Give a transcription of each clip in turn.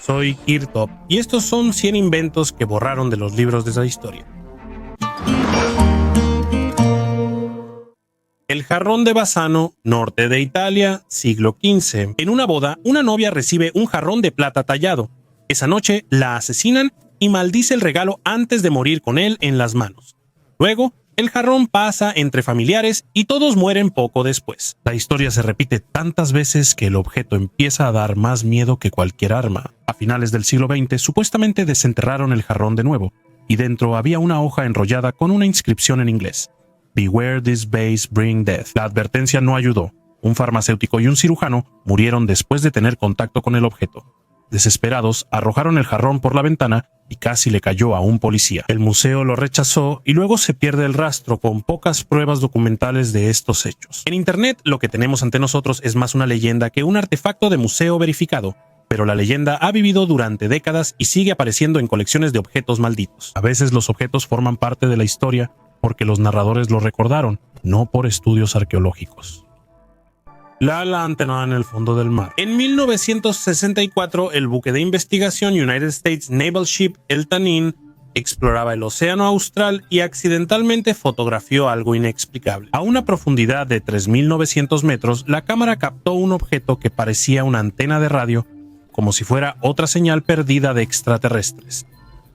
Soy Kirtop y estos son 100 inventos que borraron de los libros de la historia. El jarrón de Bassano, norte de Italia, siglo XV. En una boda, una novia recibe un jarrón de plata tallado. Esa noche la asesinan y maldice el regalo antes de morir con él en las manos. Luego, el jarrón pasa entre familiares y todos mueren poco después. La historia se repite tantas veces que el objeto empieza a dar más miedo que cualquier arma. A finales del siglo XX, supuestamente desenterraron el jarrón de nuevo, y dentro había una hoja enrollada con una inscripción en inglés. Beware this vase bring death. La advertencia no ayudó. Un farmacéutico y un cirujano murieron después de tener contacto con el objeto. Desesperados, arrojaron el jarrón por la ventana y casi le cayó a un policía. El museo lo rechazó y luego se pierde el rastro con pocas pruebas documentales de estos hechos. En Internet, lo que tenemos ante nosotros es más una leyenda que un artefacto de museo verificado, pero la leyenda ha vivido durante décadas y sigue apareciendo en colecciones de objetos malditos. A veces los objetos forman parte de la historia porque los narradores lo recordaron, no por estudios arqueológicos. La antena en el fondo del mar. En 1964, el buque de investigación United States Naval Ship El Tanin exploraba el océano austral y accidentalmente fotografió algo inexplicable. A una profundidad de 3.900 metros, la cámara captó un objeto que parecía una antena de radio, como si fuera otra señal perdida de extraterrestres.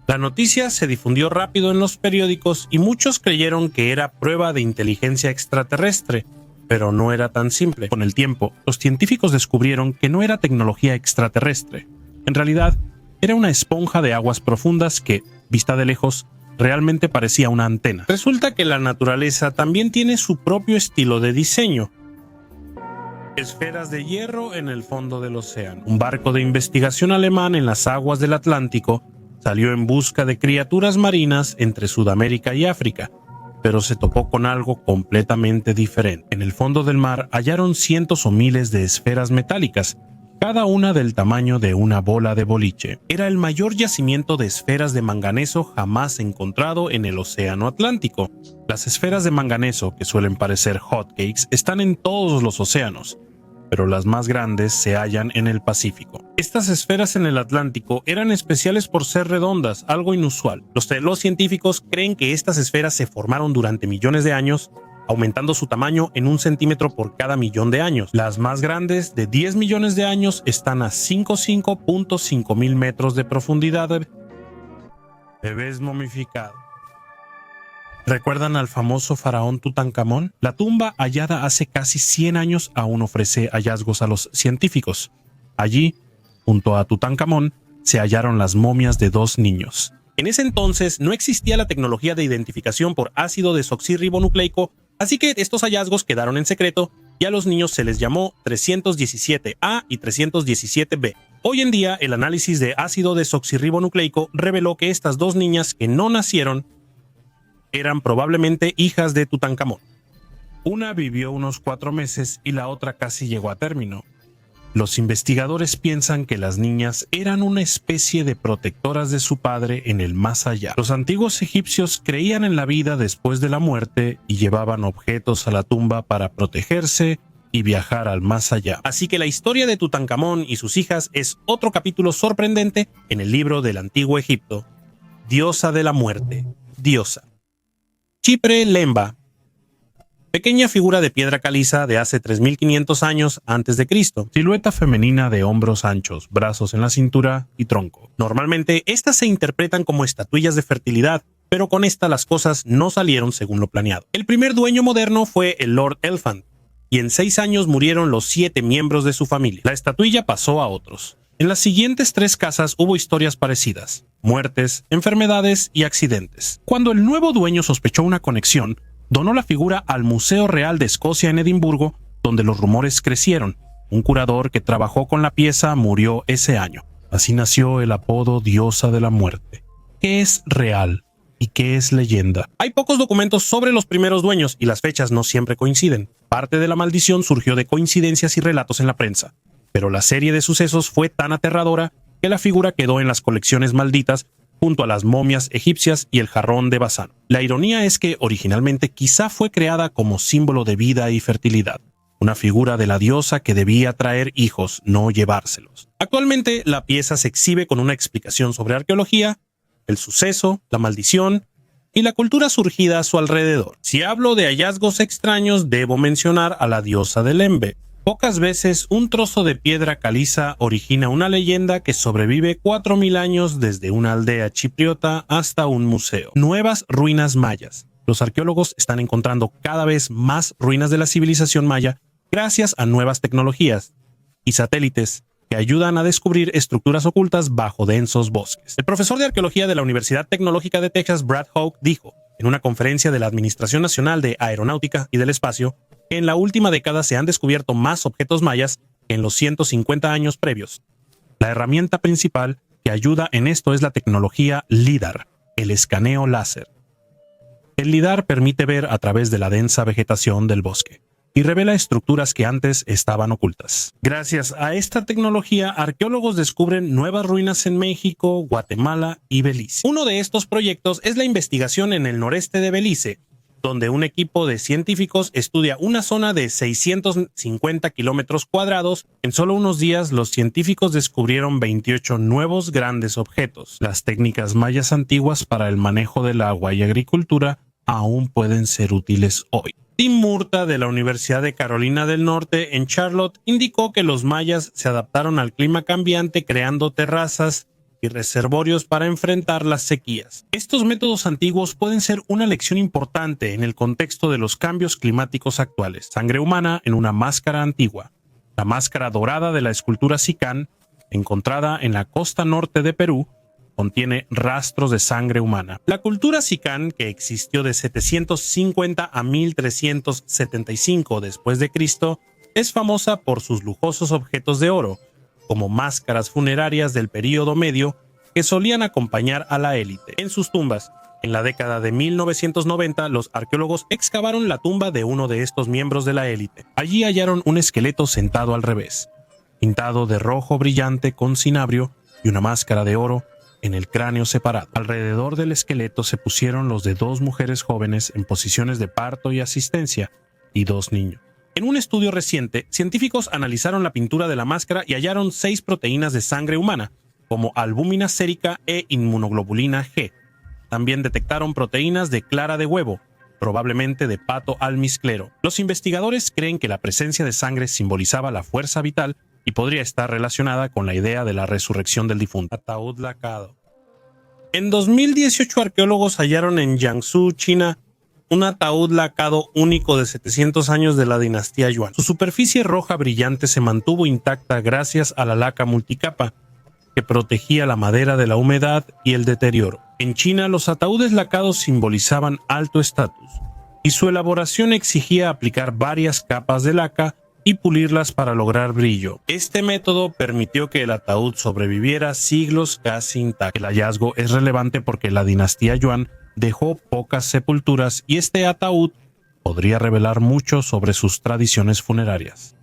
La noticia se difundió rápido en los periódicos y muchos creyeron que era prueba de inteligencia extraterrestre, pero no era tan simple. Con el tiempo, los científicos descubrieron que no era tecnología extraterrestre. En realidad, era una esponja de aguas profundas que, vista de lejos, realmente parecía una antena. Resulta que la naturaleza también tiene su propio estilo de diseño. Esferas de hierro en el fondo del océano. Un barco de investigación alemán en las aguas del Atlántico salió en busca de criaturas marinas entre Sudamérica y África, pero se topó con algo completamente diferente. En el fondo del mar hallaron cientos o miles de esferas metálicas, cada una del tamaño de una bola de boliche. Era el mayor yacimiento de esferas de manganeso jamás encontrado en el océano Atlántico. Las esferas de manganeso, que suelen parecer hotcakes, están en todos los océanos, pero las más grandes se hallan en el Pacífico. Estas esferas en el Atlántico eran especiales por ser redondas, algo inusual. Los científicos creen que estas esferas se formaron durante millones de años, aumentando su tamaño en 1 centímetro por cada millón de años. Las más grandes, de 10 millones de años, están a 55.5 mil metros de profundidad. Bebés momificados. ¿Recuerdan al famoso faraón Tutankamón? La tumba hallada hace casi 100 años aún ofrece hallazgos a los científicos. Allí, junto a Tutankamón, se hallaron las momias de 2 niños. En ese entonces no existía la tecnología de identificación por ácido desoxirribonucleico, así que estos hallazgos quedaron en secreto y a los niños se les llamó 317A y 317B. Hoy en día, el análisis de ácido desoxirribonucleico reveló que estas 2 niñas que no nacieron eran probablemente hijas de Tutankamón. Una vivió unos 4 meses y la otra casi llegó a término. Los investigadores piensan que las niñas eran una especie de protectoras de su padre en el más allá. Los antiguos egipcios creían en la vida después de la muerte y llevaban objetos a la tumba para protegerse y viajar al más allá. Así que la historia de Tutankamón y sus hijas es otro capítulo sorprendente en el libro del Antiguo Egipto. Diosa de la muerte. Diosa. Chipre Lemba. Pequeña figura de piedra caliza de hace 3.500 años antes de Cristo. Silueta femenina de hombros anchos, brazos en la cintura y tronco. Normalmente, estas se interpretan como estatuillas de fertilidad, pero con esta las cosas no salieron según lo planeado. El primer dueño moderno fue el Lord Elephant, y en 6 años murieron los 7 miembros de su familia. La estatuilla pasó a otros. En las siguientes 3 casas hubo historias parecidas: muertes, enfermedades y accidentes. Cuando el nuevo dueño sospechó una conexión, donó la figura al Museo Real de Escocia en Edimburgo, donde los rumores crecieron. Un curador que trabajó con la pieza murió ese año. Así nació el apodo Diosa de la Muerte. ¿Qué es real y qué es leyenda? Hay pocos documentos sobre los primeros dueños y las fechas no siempre coinciden. Parte de la maldición surgió de coincidencias y relatos en la prensa, pero la serie de sucesos fue tan aterradora que la figura quedó en las colecciones malditas junto a las momias egipcias y el jarrón de Bassano. La ironía es que originalmente quizá fue creada como símbolo de vida y fertilidad. una figura de la diosa que debía traer hijos, no llevárselos. Actualmente la pieza se exhibe con una explicación sobre arqueología, el suceso, la maldición y la cultura surgida a su alrededor. Si hablo de hallazgos extraños, debo mencionar a la diosa del Embe. Pocas veces un trozo de piedra caliza origina una leyenda que sobrevive 4000 años desde una aldea chipriota hasta un museo. Nuevas ruinas mayas. Los arqueólogos están encontrando cada vez más ruinas de la civilización maya gracias a nuevas tecnologías y satélites que ayudan a descubrir estructuras ocultas bajo densos bosques. El profesor de arqueología de la Universidad Tecnológica de Texas, Brad Hawk, dijo en una conferencia de la Administración Nacional de Aeronáutica y del Espacio que en la última década se han descubierto más objetos mayas que en los 150 años previos. La herramienta principal que ayuda en esto es la tecnología LIDAR, el escaneo láser. El LIDAR permite ver a través de la densa vegetación del bosque y revela estructuras que antes estaban ocultas. Gracias a esta tecnología, arqueólogos descubren nuevas ruinas en México, Guatemala y Belice. Uno de estos proyectos es la investigación en el noreste de Belice, donde un equipo de científicos estudia una zona de 650 kilómetros cuadrados. En solo unos días, los científicos descubrieron 28 nuevos grandes objetos. Las técnicas mayas antiguas para el manejo del agua y agricultura aún pueden ser útiles hoy. Tim Murta, de la Universidad de Carolina del Norte en Charlotte, indicó que los mayas se adaptaron al clima cambiante creando terrazas y reservorios para enfrentar las sequías. Estos métodos antiguos pueden ser una lección importante en el contexto de los cambios climáticos actuales. Sangre humana en una máscara antigua. La máscara dorada de la escultura Sicán, encontrada en la costa norte de Perú, contiene rastros de sangre humana. La cultura Sicán, que existió de 750 a 1375 después de Cristo, es famosa por sus lujosos objetos de oro, como máscaras funerarias del período medio que solían acompañar a la élite. En sus tumbas, en la década de 1990, los arqueólogos excavaron la tumba de uno de estos miembros de la élite. Allí hallaron un esqueleto sentado al revés, pintado de rojo brillante con cinabrio y una máscara de oro en el cráneo separado. Alrededor del esqueleto se pusieron los de 2 mujeres jóvenes en posiciones de parto y asistencia y 2 niños. En un estudio reciente, científicos analizaron la pintura de la máscara y hallaron 6 proteínas de sangre humana, como albúmina sérica e inmunoglobulina G. También detectaron proteínas de clara de huevo, probablemente de pato almizclero. Los investigadores creen que la presencia de sangre simbolizaba la fuerza vital y podría estar relacionada con la idea de la resurrección del difunto. Ataúd lacado. En 2018, arqueólogos hallaron en Jiangsu, China, un ataúd lacado único de 700 años de la dinastía Yuan. Su superficie roja brillante se mantuvo intacta gracias a la laca multicapa, que protegía la madera de la humedad y el deterioro. En China, los ataúdes lacados simbolizaban alto estatus, y su elaboración exigía aplicar varias capas de laca y pulirlas para lograr brillo. Este método permitió que el ataúd sobreviviera siglos casi intacto. El hallazgo es relevante porque la dinastía Yuan dejó pocas sepulturas y este ataúd podría revelar mucho sobre sus tradiciones funerarias.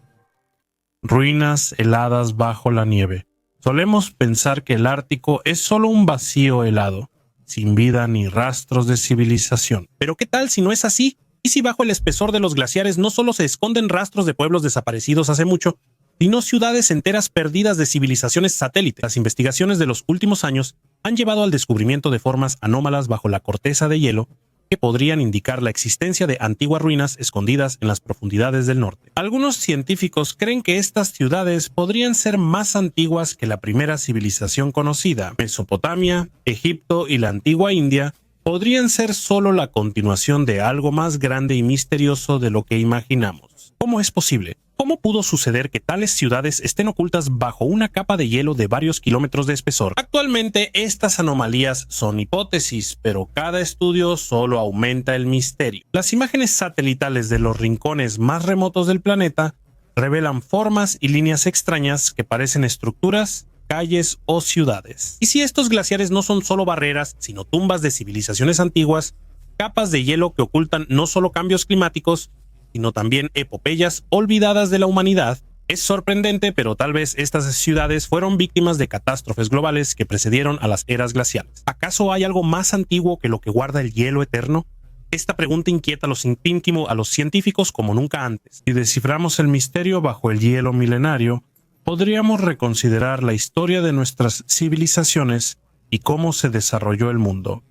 Ruinas heladas bajo la nieve. Solemos pensar que el Ártico es solo un vacío helado, sin vida ni rastros de civilización. Pero ¿qué tal si no es así? ¿Y si bajo el espesor de los glaciares no solo se esconden rastros de pueblos desaparecidos hace mucho, sino ciudades enteras perdidas de civilizaciones satélites? Las investigaciones de los últimos años han llevado al descubrimiento de formas anómalas bajo la corteza de hielo que podrían indicar la existencia de antiguas ruinas escondidas en las profundidades del norte. Algunos científicos creen que estas ciudades podrían ser más antiguas que la primera civilización conocida. Mesopotamia, Egipto y la antigua India podrían ser solo la continuación de algo más grande y misterioso de lo que imaginamos. ¿Cómo es posible? ¿Cómo pudo suceder que tales ciudades estén ocultas bajo una capa de hielo de varios kilómetros de espesor? Actualmente estas anomalías son hipótesis, pero cada estudio solo aumenta el misterio. Las imágenes satelitales de los rincones más remotos del planeta revelan formas y líneas extrañas que parecen estructuras, calles o ciudades. Y si estos glaciares no son solo barreras, sino tumbas de civilizaciones antiguas, capas de hielo que ocultan no solo cambios climáticos, sino también epopeyas olvidadas de la humanidad, es sorprendente, pero tal vez estas ciudades fueron víctimas de catástrofes globales que precedieron a las eras glaciales. ¿Acaso hay algo más antiguo que lo que guarda el hielo eterno? Esta pregunta inquieta a los científicos como nunca antes. Si desciframos el misterio bajo el hielo milenario, podríamos reconsiderar la historia de nuestras civilizaciones y cómo se desarrolló el mundo.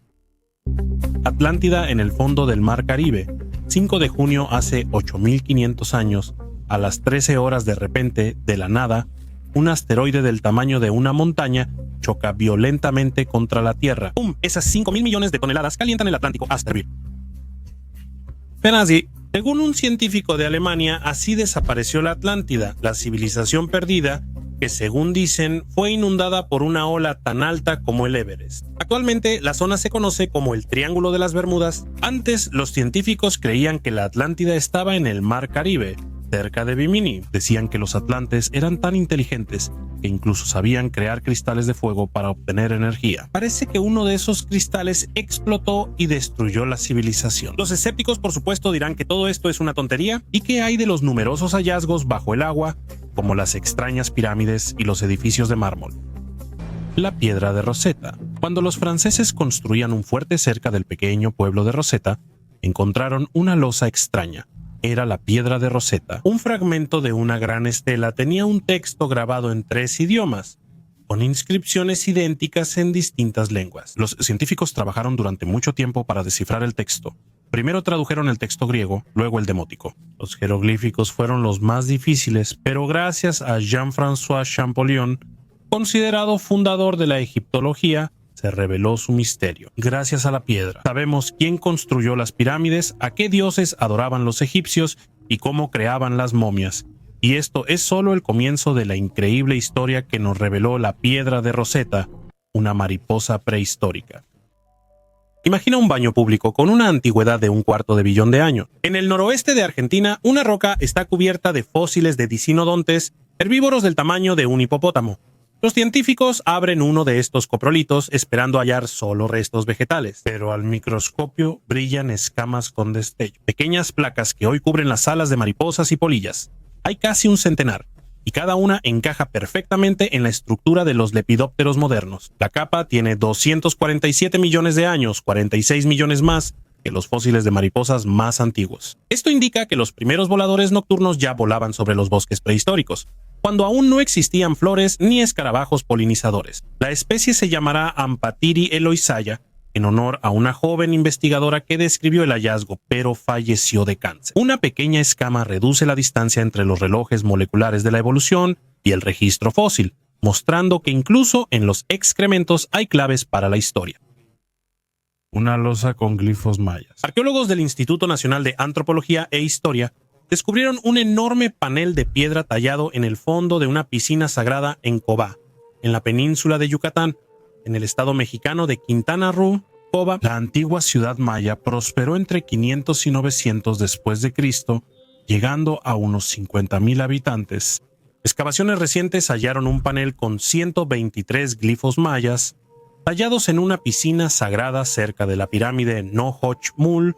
Atlántida en el fondo del Mar Caribe, 5 de junio hace 8500 años, a las 13 horas de repente, de la nada, un asteroide del tamaño de una montaña choca violentamente contra la Tierra. ¡Pum! Esas 5.000 millones de toneladas calientan el Atlántico hasta hervir. Penasi, según un científico de Alemania, así desapareció la Atlántida, la civilización perdida, que según dicen fue inundada por una ola tan alta como el Everest. Actualmente la zona se conoce como el Triángulo de las Bermudas. Antes los científicos creían que la Atlántida estaba en el Mar Caribe, cerca de Bimini. Decían que los atlantes eran tan inteligentes que incluso sabían crear cristales de fuego para obtener energía. Parece que uno de esos cristales explotó y destruyó la civilización. Los escépticos, por supuesto, dirán que todo esto es una tontería y que hay de los numerosos hallazgos bajo el agua, como las extrañas pirámides y los edificios de mármol. La piedra de Rosetta. Cuando los franceses construían un fuerte cerca del pequeño pueblo de Rosetta, encontraron una losa extraña. Era la piedra de Rosetta. Un fragmento de una gran estela tenía un texto grabado en 3 idiomas, con inscripciones idénticas en distintas lenguas. Los científicos trabajaron durante mucho tiempo para descifrar el texto. Primero tradujeron el texto griego, luego el demótico. Los jeroglíficos fueron los más difíciles, pero gracias a Jean-François Champollion, considerado fundador de la egiptología, se reveló su misterio. Gracias a la piedra, sabemos quién construyó las pirámides, a qué dioses adoraban los egipcios y cómo creaban las momias. Y esto es solo el comienzo de la increíble historia que nos reveló la piedra de Rosetta, una mariposa prehistórica. Imagina un baño público con una antigüedad de 1/4 de billón de años. En el noroeste de Argentina, una roca está cubierta de fósiles de dicinodontes, herbívoros del tamaño de un hipopótamo. Los científicos abren uno de estos coprolitos esperando hallar solo restos vegetales, pero al microscopio brillan escamas con destello, pequeñas placas que hoy cubren las alas de mariposas y polillas. Hay casi un centenar, y cada una encaja perfectamente en la estructura de los lepidópteros modernos. La capa tiene 247 millones de años, 46 millones más que los fósiles de mariposas más antiguos. Esto indica que los primeros voladores nocturnos ya volaban sobre los bosques prehistóricos, cuando aún no existían flores ni escarabajos polinizadores. La especie se llamará Ampatiri eloisaya, en honor a una joven investigadora que describió el hallazgo, pero falleció de cáncer. Una pequeña escama reduce la distancia entre los relojes moleculares de la evolución y el registro fósil, mostrando que incluso en los excrementos hay claves para la historia. Una losa con glifos mayas. Arqueólogos del Instituto Nacional de Antropología e Historia descubrieron un enorme panel de piedra tallado en el fondo de una piscina sagrada en Cobá, en la península de Yucatán, en el estado mexicano de Quintana Roo. Cobá, la antigua ciudad maya, prosperó entre 500 y 900 después de Cristo, llegando a unos 50,000 habitantes. Excavaciones recientes hallaron un panel con 123 glifos mayas tallados en una piscina sagrada cerca de la pirámide Nohoch-Mul,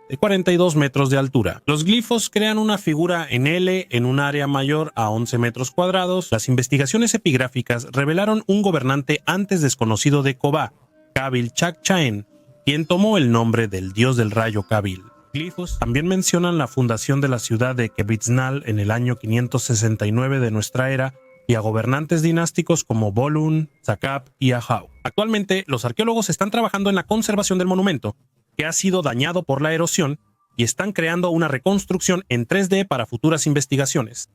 de 42 metros de altura. Los glifos crean una figura en L en un área mayor a 11 metros cuadrados. Las investigaciones epigráficas revelaron un gobernante antes desconocido de Cobá, Kabil Chakchaen, quien tomó el nombre del dios del rayo Kabil. Glifos también mencionan la fundación de la ciudad de Quetzal en el año 569 de nuestra era y a gobernantes dinásticos como Bolun, Zacap y Ahau. Actualmente, los arqueólogos están trabajando en la conservación del monumento, que ha sido dañado por la erosión, y están creando una reconstrucción en 3D para futuras investigaciones.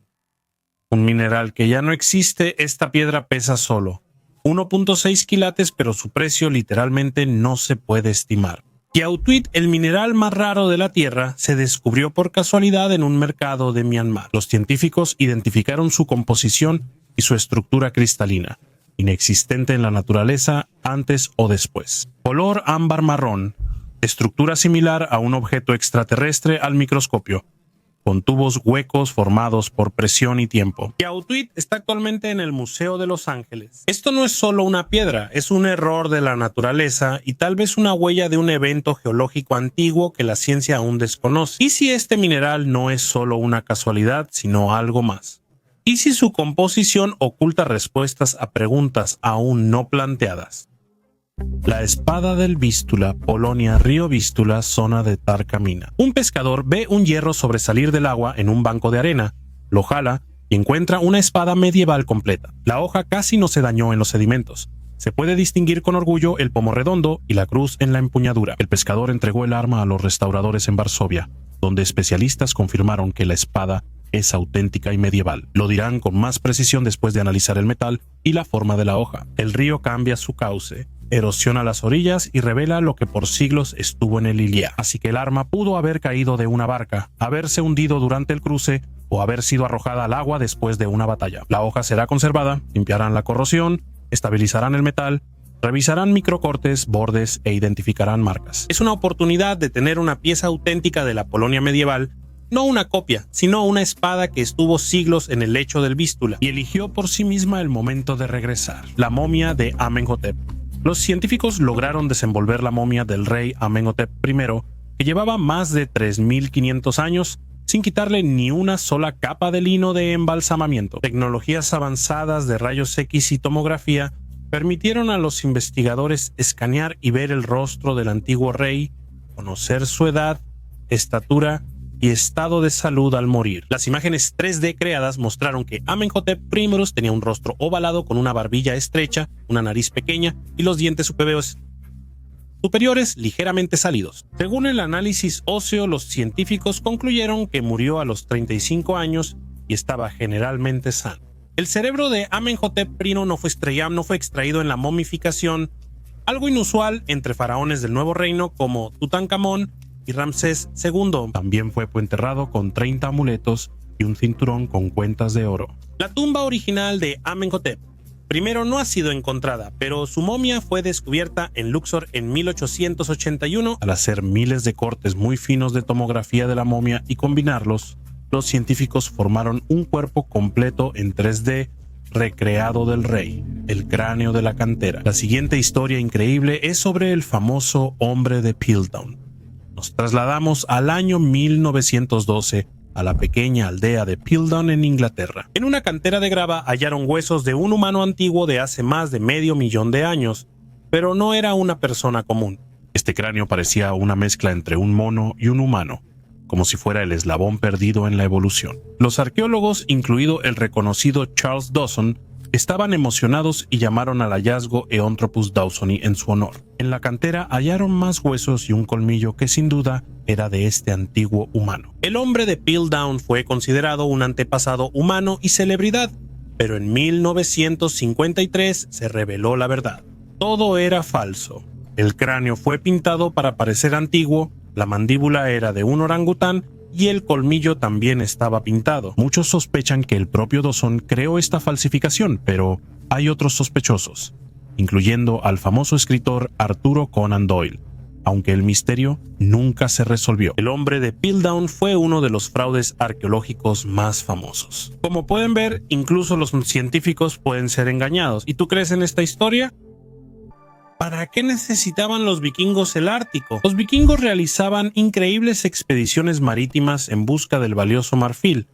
Un mineral que ya no existe, esta piedra pesa solo 1.6 quilates, pero su precio literalmente no se puede estimar. Kiautuit, el mineral más raro de la Tierra, se descubrió por casualidad en un mercado de Myanmar. Los científicos identificaron su composición y su estructura cristalina, inexistente en la naturaleza antes o después. Color ámbar marrón, estructura similar a un objeto extraterrestre al microscopio, con tubos huecos formados por presión y tiempo. Kiautuit está actualmente en el Museo de Los Ángeles. Esto no es solo una piedra, es un error de la naturaleza y tal vez una huella de un evento geológico antiguo que la ciencia aún desconoce. ¿Y si este mineral no es solo una casualidad, sino algo más? ¿Y si su composición oculta respuestas a preguntas aún no planteadas? La espada del Vístula, Polonia, río Vístula, zona de Tarkamina. Un pescador ve un hierro sobresalir del agua en un banco de arena, lo jala y encuentra una espada medieval completa. La hoja casi no se dañó en los sedimentos. Se puede distinguir con orgullo el pomo redondo y la cruz en la empuñadura. El pescador entregó el arma a los restauradores en Varsovia, donde especialistas confirmaron que la espada es auténtica y medieval. Lo dirán con más precisión después de analizar el metal y la forma de la hoja. El río cambia su cauce, erosiona las orillas y revela lo que por siglos estuvo en el Ilia. Así que el arma pudo haber caído de una barca, haberse hundido durante el cruce o haber sido arrojada al agua después de una batalla. La hoja será conservada, limpiarán la corrosión, estabilizarán el metal, revisarán microcortes, bordes e identificarán marcas. Es una oportunidad de tener una pieza auténtica de la Polonia medieval, no una copia, sino una espada que estuvo siglos en el lecho del Vístula y eligió por sí misma el momento de regresar. La momia de Amenhotep. Los científicos lograron desenvolver la momia del rey Amenhotep I, que llevaba más de 3.500 años, sin quitarle ni una sola capa de lino de embalsamamiento. Tecnologías avanzadas de rayos X y tomografía permitieron a los investigadores escanear y ver el rostro del antiguo rey, conocer su edad, estatura y estado de salud al morir. Las imágenes 3D creadas mostraron que Amenhotep I tenía un rostro ovalado con una barbilla estrecha, una nariz pequeña y los dientes superiores ligeramente salidos. Según el análisis óseo, los científicos concluyeron que murió a los 35 años y estaba generalmente sano. El cerebro de Amenhotep I no fue extraído en la momificación, algo inusual entre faraones del Nuevo Reino como Tutankamón y Ramsés II. También fue enterrado con 30 amuletos y un cinturón con cuentas de oro. La tumba original de Amenhotep I no ha sido encontrada, pero su momia fue descubierta en Luxor en 1881. Al hacer miles de cortes muy finos de tomografía de la momia y combinarlos, los científicos formaron un cuerpo completo en 3D recreado del rey, el cráneo de la cantera. La siguiente historia increíble es sobre el famoso hombre de Piltdown. Nos trasladamos al año 1912 a la pequeña aldea de Piltdown en Inglaterra. En una cantera de grava hallaron huesos de un humano antiguo de hace más de 500.000 de años, pero no era una persona común. Este cráneo parecía una mezcla entre un mono y un humano, como si fuera el eslabón perdido en la evolución. Los arqueólogos, incluido el reconocido Charles Dawson, estaban emocionados y llamaron al hallazgo Eonthropus dawsoni en su honor. En la cantera hallaron más huesos y un colmillo que sin duda era de este antiguo humano. El hombre de Piltdown fue considerado un antepasado humano y celebridad, pero en 1953 se reveló la verdad. Todo era falso. El cráneo fue pintado para parecer antiguo, la mandíbula era de un orangután y el colmillo también estaba pintado. Muchos sospechan que el propio Dawson creó esta falsificación, pero hay otros sospechosos, incluyendo al famoso escritor Arturo Conan Doyle, aunque el misterio nunca se resolvió. El hombre de Piltdown fue uno de los fraudes arqueológicos más famosos. Como pueden ver, incluso los científicos pueden ser engañados. ¿Y tú crees en esta historia? ¿Para qué necesitaban los vikingos el Ártico? Los vikingos realizaban increíbles expediciones marítimas en busca del valioso marfil,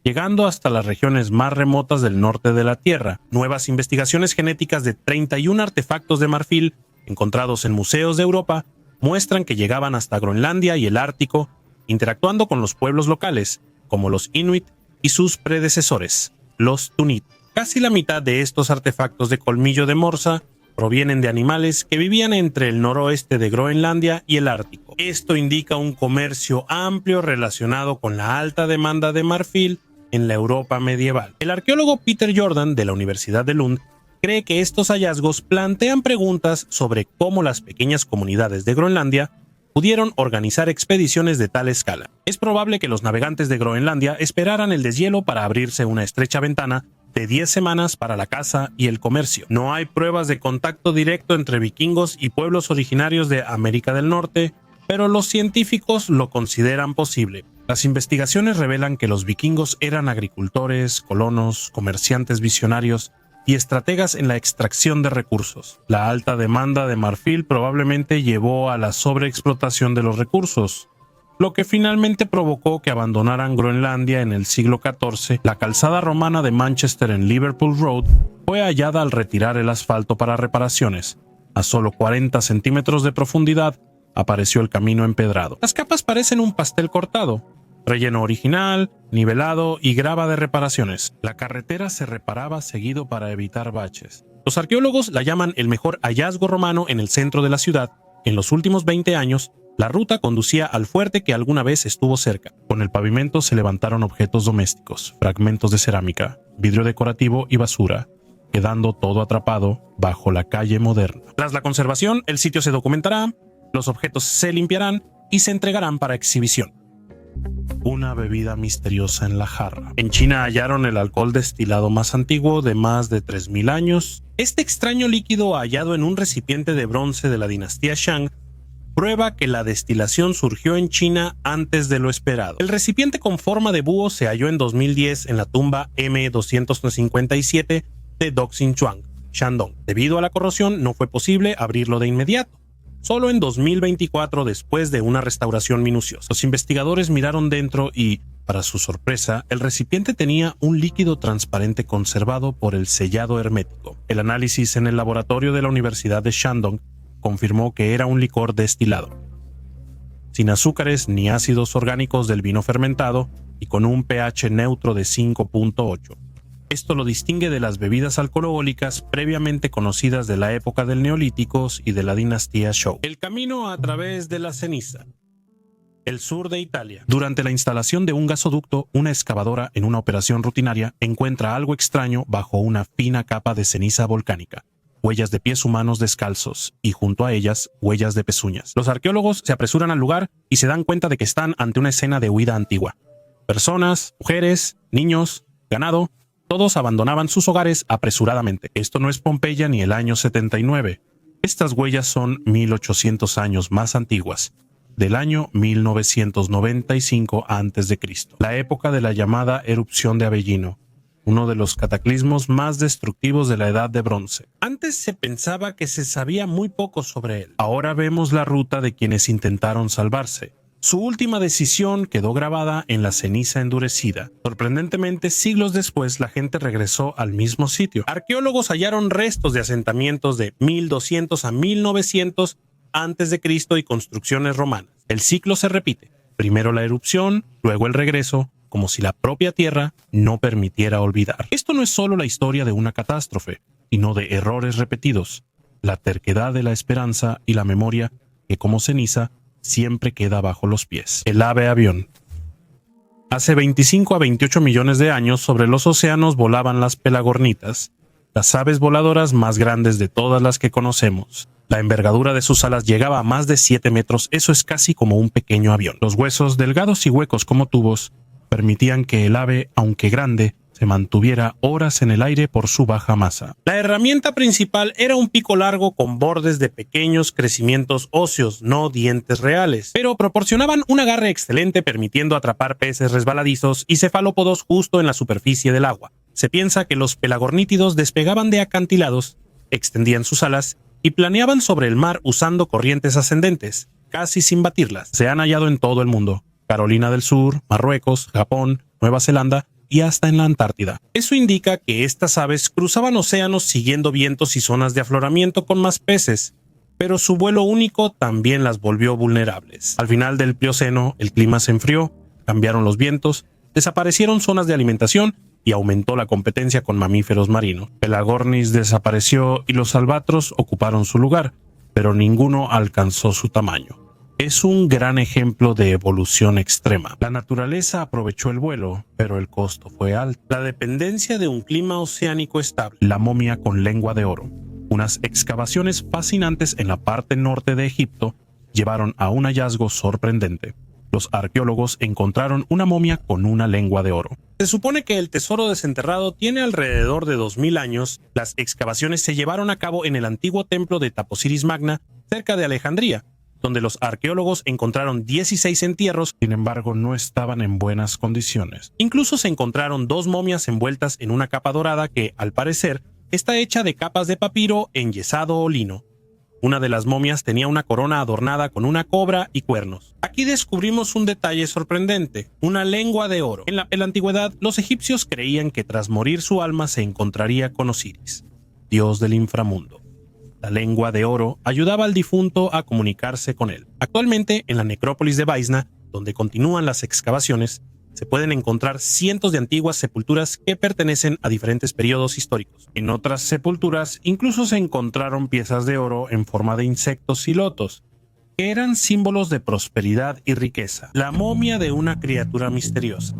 llegando hasta las regiones más remotas del norte de la Tierra. Nuevas investigaciones genéticas de 31 artefactos de marfil encontrados en museos de Europa muestran que llegaban hasta Groenlandia y el Ártico, interactuando con los pueblos locales, como los Inuit y sus predecesores, los Tunit. Casi la mitad de estos artefactos de colmillo de morsa provienen de animales que vivían entre el noroeste de Groenlandia y el Ártico. Esto indica un comercio amplio relacionado con la alta demanda de marfil en la Europa medieval. El arqueólogo Peter Jordan de la Universidad de Lund cree que estos hallazgos plantean preguntas sobre cómo las pequeñas comunidades de Groenlandia pudieron organizar expediciones de tal escala. Es probable que los navegantes de Groenlandia esperaran el deshielo para abrirse una estrecha ventana de 10 semanas para la caza y el comercio. No hay pruebas de contacto directo entre vikingos y pueblos originarios de América del Norte, pero los científicos lo consideran posible. Las investigaciones revelan que los vikingos eran agricultores, colonos, comerciantes visionarios y estrategas en la extracción de recursos. La alta demanda de marfil probablemente llevó a la sobreexplotación de los recursos, lo que finalmente provocó que abandonaran Groenlandia en el siglo XIV. La calzada romana de Manchester en Liverpool Road fue hallada al retirar el asfalto para reparaciones, A solo 40 centímetros de profundidad apareció el camino empedrado. Las capas parecen un pastel cortado, relleno original, nivelado y grava de reparaciones. La carretera se reparaba seguido para evitar baches. Los arqueólogos la llaman el mejor hallazgo romano en el centro de la ciudad. En los últimos 20 años, la ruta conducía al fuerte que alguna vez estuvo cerca. Con el pavimento se levantaron objetos domésticos, fragmentos de cerámica, vidrio decorativo y basura, quedando todo atrapado bajo la calle moderna. Tras la conservación, el sitio se documentará, los objetos se limpiarán y se entregarán para exhibición. Una bebida misteriosa en la jarra. En China hallaron el alcohol destilado más antiguo de más de 3000 años. Este extraño líquido hallado en un recipiente de bronce de la dinastía Shang prueba que la destilación surgió en China antes de lo esperado. El recipiente con forma de búho se halló en 2010 en la tumba M257 de Doxinchuang, Shandong. Debido a la corrosión, no fue posible abrirlo de inmediato. Solo en 2024, después de una restauración minuciosa. Los investigadores miraron dentro y, para su sorpresa, el recipiente tenía un líquido transparente conservado por el sellado hermético. El análisis en el laboratorio de la Universidad de Shandong confirmó que era un licor destilado, sin azúcares ni ácidos orgánicos del vino fermentado y con un pH neutro de 5.8. Esto lo distingue de las bebidas alcohólicas previamente conocidas de la época del Neolítico y de la dinastía Zhou. El camino a través de la ceniza. El sur de Italia. Durante la instalación de un gasoducto, una excavadora en una operación rutinaria encuentra algo extraño bajo una fina capa de ceniza volcánica. Huellas de pies humanos descalzos y junto a ellas huellas de pezuñas. Los arqueólogos se apresuran al lugar y se dan cuenta de que están ante una escena de huida antigua. Personas, mujeres, niños, ganado, todos abandonaban sus hogares apresuradamente. Esto no es Pompeya ni el año 79. Estas huellas son 1800 años más antiguas, del año 1995 a.C., la época de la llamada erupción de Avellino, uno de los cataclismos más destructivos de la Edad de Bronce. Antes se pensaba que se sabía muy poco sobre él. Ahora vemos la ruta de quienes intentaron salvarse. Su última decisión quedó grabada en la ceniza endurecida. Sorprendentemente, siglos después, la gente regresó al mismo sitio. Arqueólogos hallaron restos de asentamientos de 1200 a 1900 a.C. y construcciones romanas. El ciclo se repite. Primero la erupción, luego el regreso, como si la propia tierra no permitiera olvidar. Esto no es solo la historia de una catástrofe, sino de errores repetidos, la terquedad de la esperanza y la memoria que, como ceniza, siempre queda bajo los pies. El ave avión. Hace 25 a 28 millones de años sobre los océanos volaban las pelagornitas, las aves voladoras más grandes de todas las que conocemos. La envergadura de sus alas llegaba a más de 7 metros, eso es casi como un pequeño avión. Los huesos, delgados y huecos como tubos, permitían que el ave, aunque grande, se mantuviera horas en el aire por su baja masa. La herramienta principal era un pico largo con bordes de pequeños crecimientos óseos, no dientes reales, pero proporcionaban un agarre excelente permitiendo atrapar peces resbaladizos y cefalópodos justo en la superficie del agua. Se piensa que los pelagornítidos despegaban de acantilados, extendían sus alas y planeaban sobre el mar usando corrientes ascendentes, casi sin batirlas. Se han hallado en todo el mundo: Carolina del Sur, Marruecos, Japón, Nueva Zelanda y hasta en la Antártida. Eso indica que estas aves cruzaban océanos siguiendo vientos y zonas de afloramiento con más peces, pero su vuelo único también las volvió vulnerables. Al final del Plioceno, el clima se enfrió, cambiaron los vientos, desaparecieron zonas de alimentación y aumentó la competencia con mamíferos marinos. Pelagornis desapareció y los albatros ocuparon su lugar, pero ninguno alcanzó su tamaño. Es un gran ejemplo de evolución extrema. La naturaleza aprovechó el vuelo, pero el costo fue alto. La dependencia de un clima oceánico estable. La momia con lengua de oro. Unas excavaciones fascinantes en la parte norte de Egipto llevaron a un hallazgo sorprendente. Los arqueólogos encontraron una momia con una lengua de oro. Se supone que el tesoro desenterrado tiene alrededor de 2000 años. Las excavaciones se llevaron a cabo en el antiguo templo de Taposiris Magna, cerca de Alejandría, donde los arqueólogos encontraron 16 entierros, sin embargo no estaban en buenas condiciones. Incluso se encontraron 2 momias envueltas en una capa dorada que, al parecer, está hecha de capas de papiro, enyesado o lino. Una de las momias tenía una corona adornada con una cobra y cuernos. Aquí descubrimos un detalle sorprendente: una lengua de oro. En la antigüedad, los egipcios creían que tras morir su alma se encontraría con Osiris, dios del inframundo. La lengua de oro ayudaba al difunto a comunicarse con él. Actualmente, en la necrópolis de Vaisna, donde continúan las excavaciones, se pueden encontrar cientos de antiguas sepulturas que pertenecen a diferentes periodos históricos. En otras sepulturas incluso se encontraron piezas de oro en forma de insectos y lotos, que eran símbolos de prosperidad y riqueza. La momia de una criatura misteriosa.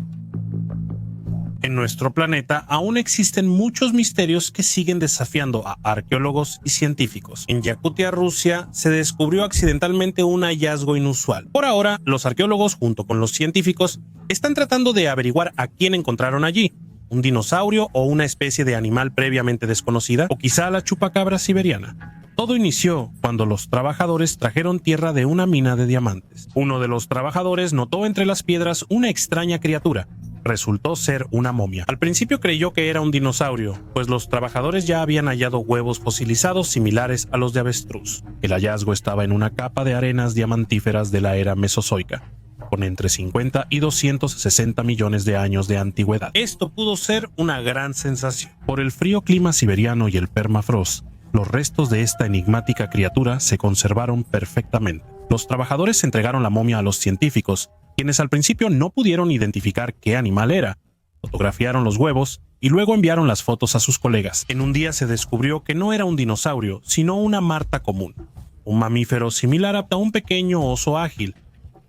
En nuestro planeta aún existen muchos misterios que siguen desafiando a arqueólogos y científicos. En Yakutia, Rusia, se descubrió accidentalmente un hallazgo inusual. Por ahora, los arqueólogos, junto con los científicos, están tratando de averiguar a quién encontraron allí. ¿Un dinosaurio o una especie de animal previamente desconocida? ¿O quizá la chupacabra siberiana? Todo inició cuando los trabajadores trajeron tierra de una mina de diamantes. Uno de los trabajadores notó entre las piedras una extraña criatura. Resultó ser una momia. Al principio creyó que era un dinosaurio, pues los trabajadores ya habían hallado huevos fosilizados similares a los de avestruz. El hallazgo estaba en una capa de arenas diamantíferas de la era mesozoica, con entre 50 y 260 millones de años de antigüedad. Esto pudo ser una gran sensación. Por el frío clima siberiano y el permafrost, los restos de esta enigmática criatura se conservaron perfectamente. Los trabajadores entregaron la momia a los científicos, quienes al principio no pudieron identificar qué animal era. Fotografiaron los huevos y luego enviaron las fotos a sus colegas. En un día se descubrió que no era un dinosaurio, sino una marta común, un mamífero similar a un pequeño oso ágil,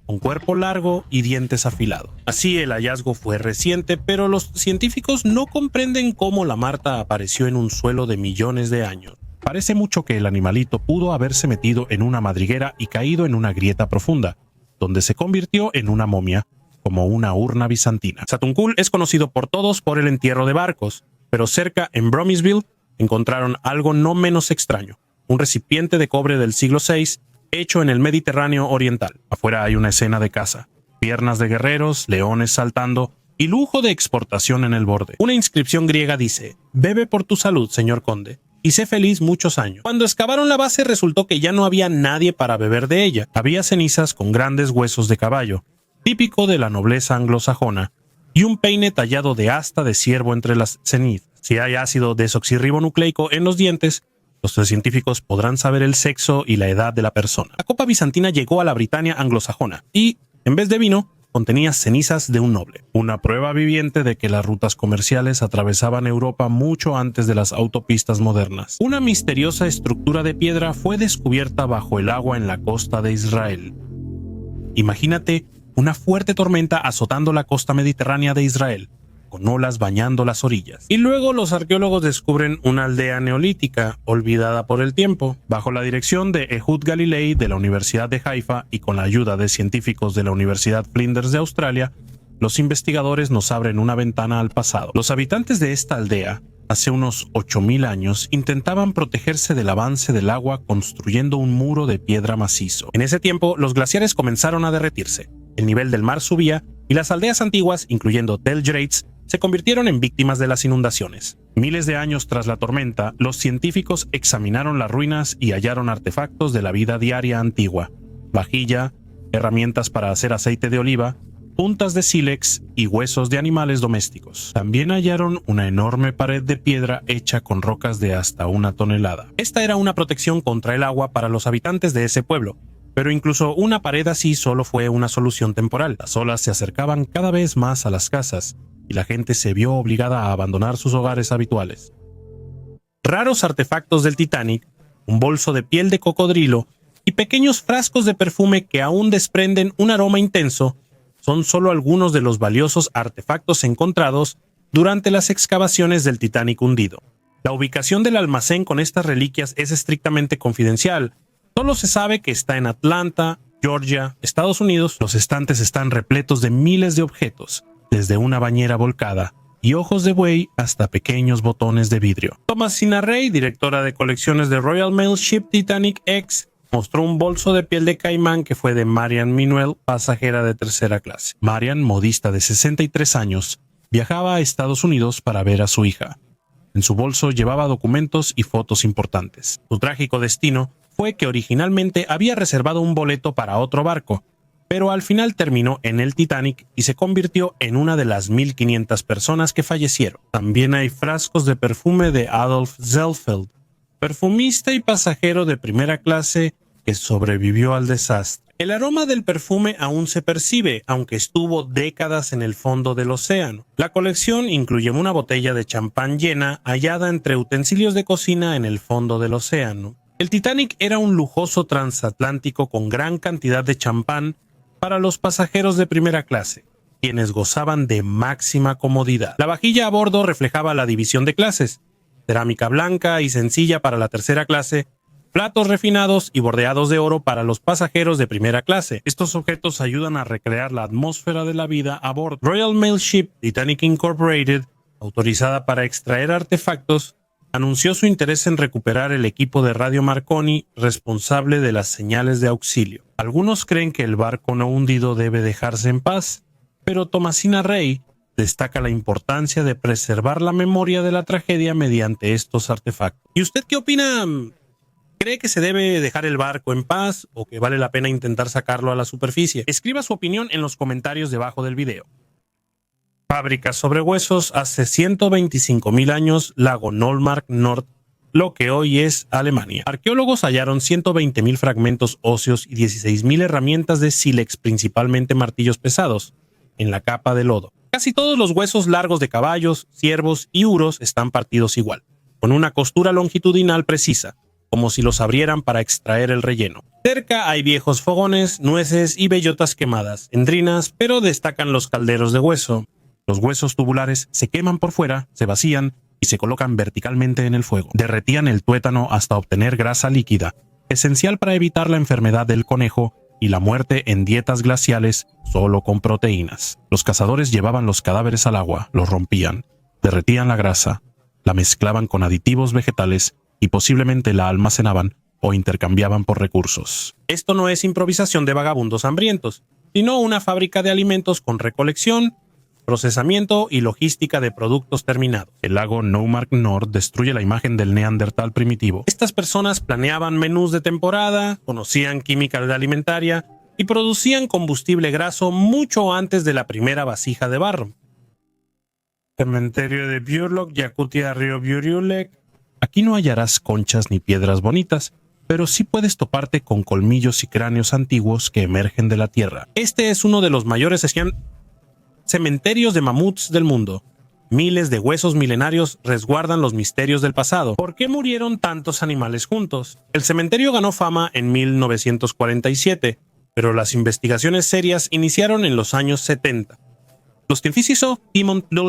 con cuerpo largo y dientes afilados. Así el hallazgo fue reciente, pero los científicos no comprenden cómo la marta apareció en un suelo de millones de años. Parece mucho que el animalito pudo haberse metido en una madriguera y caído en una grieta profunda, donde se convirtió en una momia, como una urna bizantina. Satunkul es conocido por todos por el entierro de barcos, pero cerca, en Bromisville, encontraron algo no menos extraño, un recipiente de cobre del siglo VI, hecho en el Mediterráneo oriental. Afuera hay una escena de caza, piernas de guerreros, leones saltando y lujo de exportación en el borde. Una inscripción griega dice: «Bebe por tu salud, señor conde, y sé feliz muchos años». Cuando excavaron la base resultó que ya no había nadie para beber de ella. Había cenizas con grandes huesos de caballo, típico de la nobleza anglosajona, y un peine tallado de asta de ciervo entre las cenizas. Si hay ácido desoxirribonucleico en los dientes, los científicos podrán saber el sexo y la edad de la persona. La copa bizantina llegó a la Britania anglosajona y, en vez de vino, contenía cenizas de un noble. Una prueba viviente de que las rutas comerciales atravesaban Europa mucho antes de las autopistas modernas. Una misteriosa estructura de piedra fue descubierta bajo el agua en la costa de Israel. Imagínate una fuerte tormenta azotando la costa mediterránea de Israel, con olas bañando las orillas. Y luego los arqueólogos descubren una aldea neolítica olvidada por el tiempo. Bajo la dirección de Ehud Galilei de la Universidad de Haifa y con la ayuda de científicos de la Universidad Flinders de Australia, los investigadores nos abren una ventana al pasado. Los habitantes de esta aldea, hace unos 8000 años, intentaban protegerse del avance del agua construyendo un muro de piedra macizo. En ese tiempo, los glaciares comenzaron a derretirse, el nivel del mar subía y las aldeas antiguas, incluyendo Tel Jreitz, se convirtieron en víctimas de las inundaciones. Miles de años tras la tormenta, los científicos examinaron las ruinas y hallaron artefactos de la vida diaria antigua: vajilla, herramientas para hacer aceite de oliva, puntas de sílex y huesos de animales domésticos. También hallaron una enorme pared de piedra hecha con rocas de hasta 1 tonelada. Esta era una protección contra el agua para los habitantes de ese pueblo, pero incluso una pared así solo fue una solución temporal. Las olas se acercaban cada vez más a las casas y la gente se vio obligada a abandonar sus hogares habituales. Raros artefactos del Titanic, un bolso de piel de cocodrilo y pequeños frascos de perfume que aún desprenden un aroma intenso son solo algunos de los valiosos artefactos encontrados durante las excavaciones del Titanic hundido. La ubicación del almacén con estas reliquias es estrictamente confidencial. Solo se sabe que está en Atlanta, Georgia, Estados Unidos. Los estantes están repletos de miles de objetos, desde una bañera volcada y ojos de buey hasta pequeños botones de vidrio. Thomasina Rey, directora de colecciones de Royal Mail Ship Titanic X, mostró un bolso de piel de caimán que fue de Marian Minuel, pasajera de tercera clase. Marian, modista de 63 años, viajaba a Estados Unidos para ver a su hija. En su bolso llevaba documentos y fotos importantes. Su trágico destino fue que originalmente había reservado un boleto para otro barco, pero al final terminó en el Titanic y se convirtió en una de las 1500 personas que fallecieron. También hay frascos de perfume de Adolf Zellfeld, perfumista y pasajero de primera clase que sobrevivió al desastre. El aroma del perfume aún se percibe, aunque estuvo décadas en el fondo del océano. La colección incluye una botella de champán llena hallada entre utensilios de cocina en el fondo del océano. El Titanic era un lujoso transatlántico con gran cantidad de champán para los pasajeros de primera clase, quienes gozaban de máxima comodidad. La vajilla a bordo reflejaba la división de clases: cerámica blanca y sencilla para la tercera clase, platos refinados y bordeados de oro para los pasajeros de primera clase. Estos objetos ayudan a recrear la atmósfera de la vida a bordo. Royal Mail Ship Titanic Incorporated, autorizada para extraer artefactos, anunció su interés en recuperar el equipo de radio Marconi responsable de las señales de auxilio. Algunos creen que el barco no hundido debe dejarse en paz, pero Thomasina Rey destaca la importancia de preservar la memoria de la tragedia mediante estos artefactos. ¿Y usted qué opina? ¿Cree que se debe dejar el barco en paz o que vale la pena intentar sacarlo a la superficie? Escriba su opinión en los comentarios debajo del video. Fábrica sobre huesos. Hace 125.000 años, lago Neumarkt Nord, lo que hoy es Alemania. Arqueólogos hallaron 120.000 fragmentos óseos y 16.000 herramientas de sílex, principalmente martillos pesados, en la capa de lodo. Casi todos los huesos largos de caballos, ciervos y uros están partidos igual, con una costura longitudinal precisa, como si los abrieran para extraer el relleno. Cerca hay viejos fogones, nueces y bellotas quemadas, endrinas, pero destacan los calderos de hueso. Los huesos tubulares se queman por fuera, se vacían y se colocan verticalmente en el fuego. Derretían el tuétano hasta obtener grasa líquida, esencial para evitar la enfermedad del conejo y la muerte en dietas glaciales solo con proteínas. Los cazadores llevaban los cadáveres al agua, los rompían, derretían la grasa, la mezclaban con aditivos vegetales y posiblemente la almacenaban o intercambiaban por recursos. Esto no es improvisación de vagabundos hambrientos, sino una fábrica de alimentos con recolección, procesamiento y logística de productos terminados. El lago Neumarkt Nord destruye la imagen del neandertal primitivo. Estas personas planeaban menús de temporada, conocían química alimentaria y producían combustible graso mucho antes de la primera vasija de barro. Cementerio de Burlok, Yakutia, Río Buriulek. Aquí no hallarás conchas ni piedras bonitas, pero sí puedes toparte con colmillos y cráneos antiguos que emergen de la tierra. Este es uno de los mayores cementerios de mamuts del mundo. Miles de huesos milenarios resguardan los misterios del pasado. ¿Por qué murieron tantos animales juntos? El cementerio ganó fama en 1947, pero las investigaciones serias iniciaron en los años 70. Los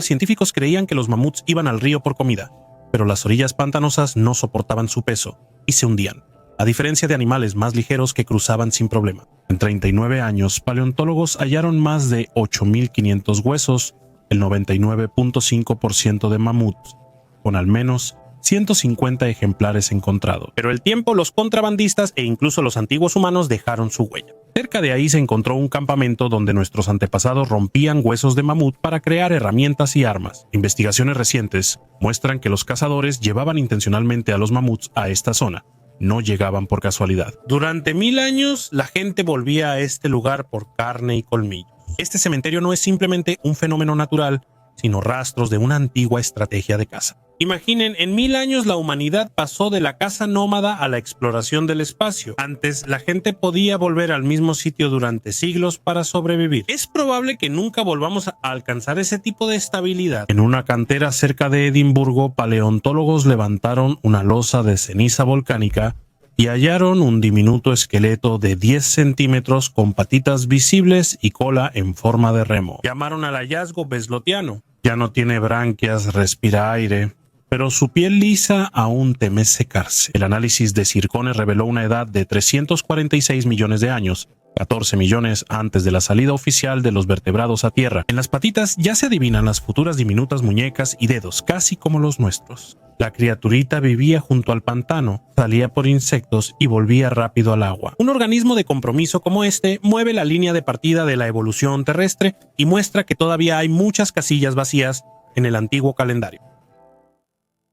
científicos creían que los mamuts iban al río por comida, pero las orillas pantanosas no soportaban su peso y se hundían, a diferencia de animales más ligeros que cruzaban sin problema. En 39 años, paleontólogos hallaron más de 8.500 huesos, el 99.5% de mamuts, con al menos 150 ejemplares encontrados. Pero el tiempo, los contrabandistas e incluso los antiguos humanos dejaron su huella. Cerca de ahí se encontró un campamento donde nuestros antepasados rompían huesos de mamut para crear herramientas y armas. Investigaciones recientes muestran que los cazadores llevaban intencionalmente a los mamuts a esta zona. No llegaban por casualidad. Durante 1000 años, la gente volvía a este lugar por carne y colmillos. Este cementerio no es simplemente un fenómeno natural, sino rastros de una antigua estrategia de caza. Imaginen, en 1000 años la humanidad pasó de la caza nómada a la exploración del espacio. Antes, la gente podía volver al mismo sitio durante siglos para sobrevivir. Es probable que nunca volvamos a alcanzar ese tipo de estabilidad. En una cantera cerca de Edimburgo, paleontólogos levantaron una losa de ceniza volcánica y hallaron un diminuto esqueleto de 10 centímetros con patitas visibles y cola en forma de remo. Llamaron al hallazgo beslotiano. Ya no tiene branquias, respira aire, pero su piel lisa aún teme secarse. El análisis de circones reveló una edad de 346 millones de años, 14 millones antes de la salida oficial de los vertebrados a tierra. En las patitas ya se adivinan las futuras diminutas muñecas y dedos, casi como los nuestros. La criaturita vivía junto al pantano, salía por insectos y volvía rápido al agua. Un organismo de compromiso como este mueve la línea de partida de la evolución terrestre y muestra que todavía hay muchas casillas vacías en el antiguo calendario.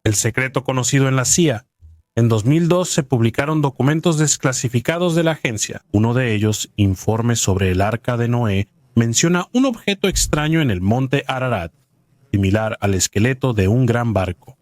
El secreto conocido en la CIA. En 2002 se publicaron documentos desclasificados de la agencia. Uno de ellos, informe sobre el Arca de Noé, menciona un objeto extraño en el monte Ararat, similar al esqueleto de un gran barco.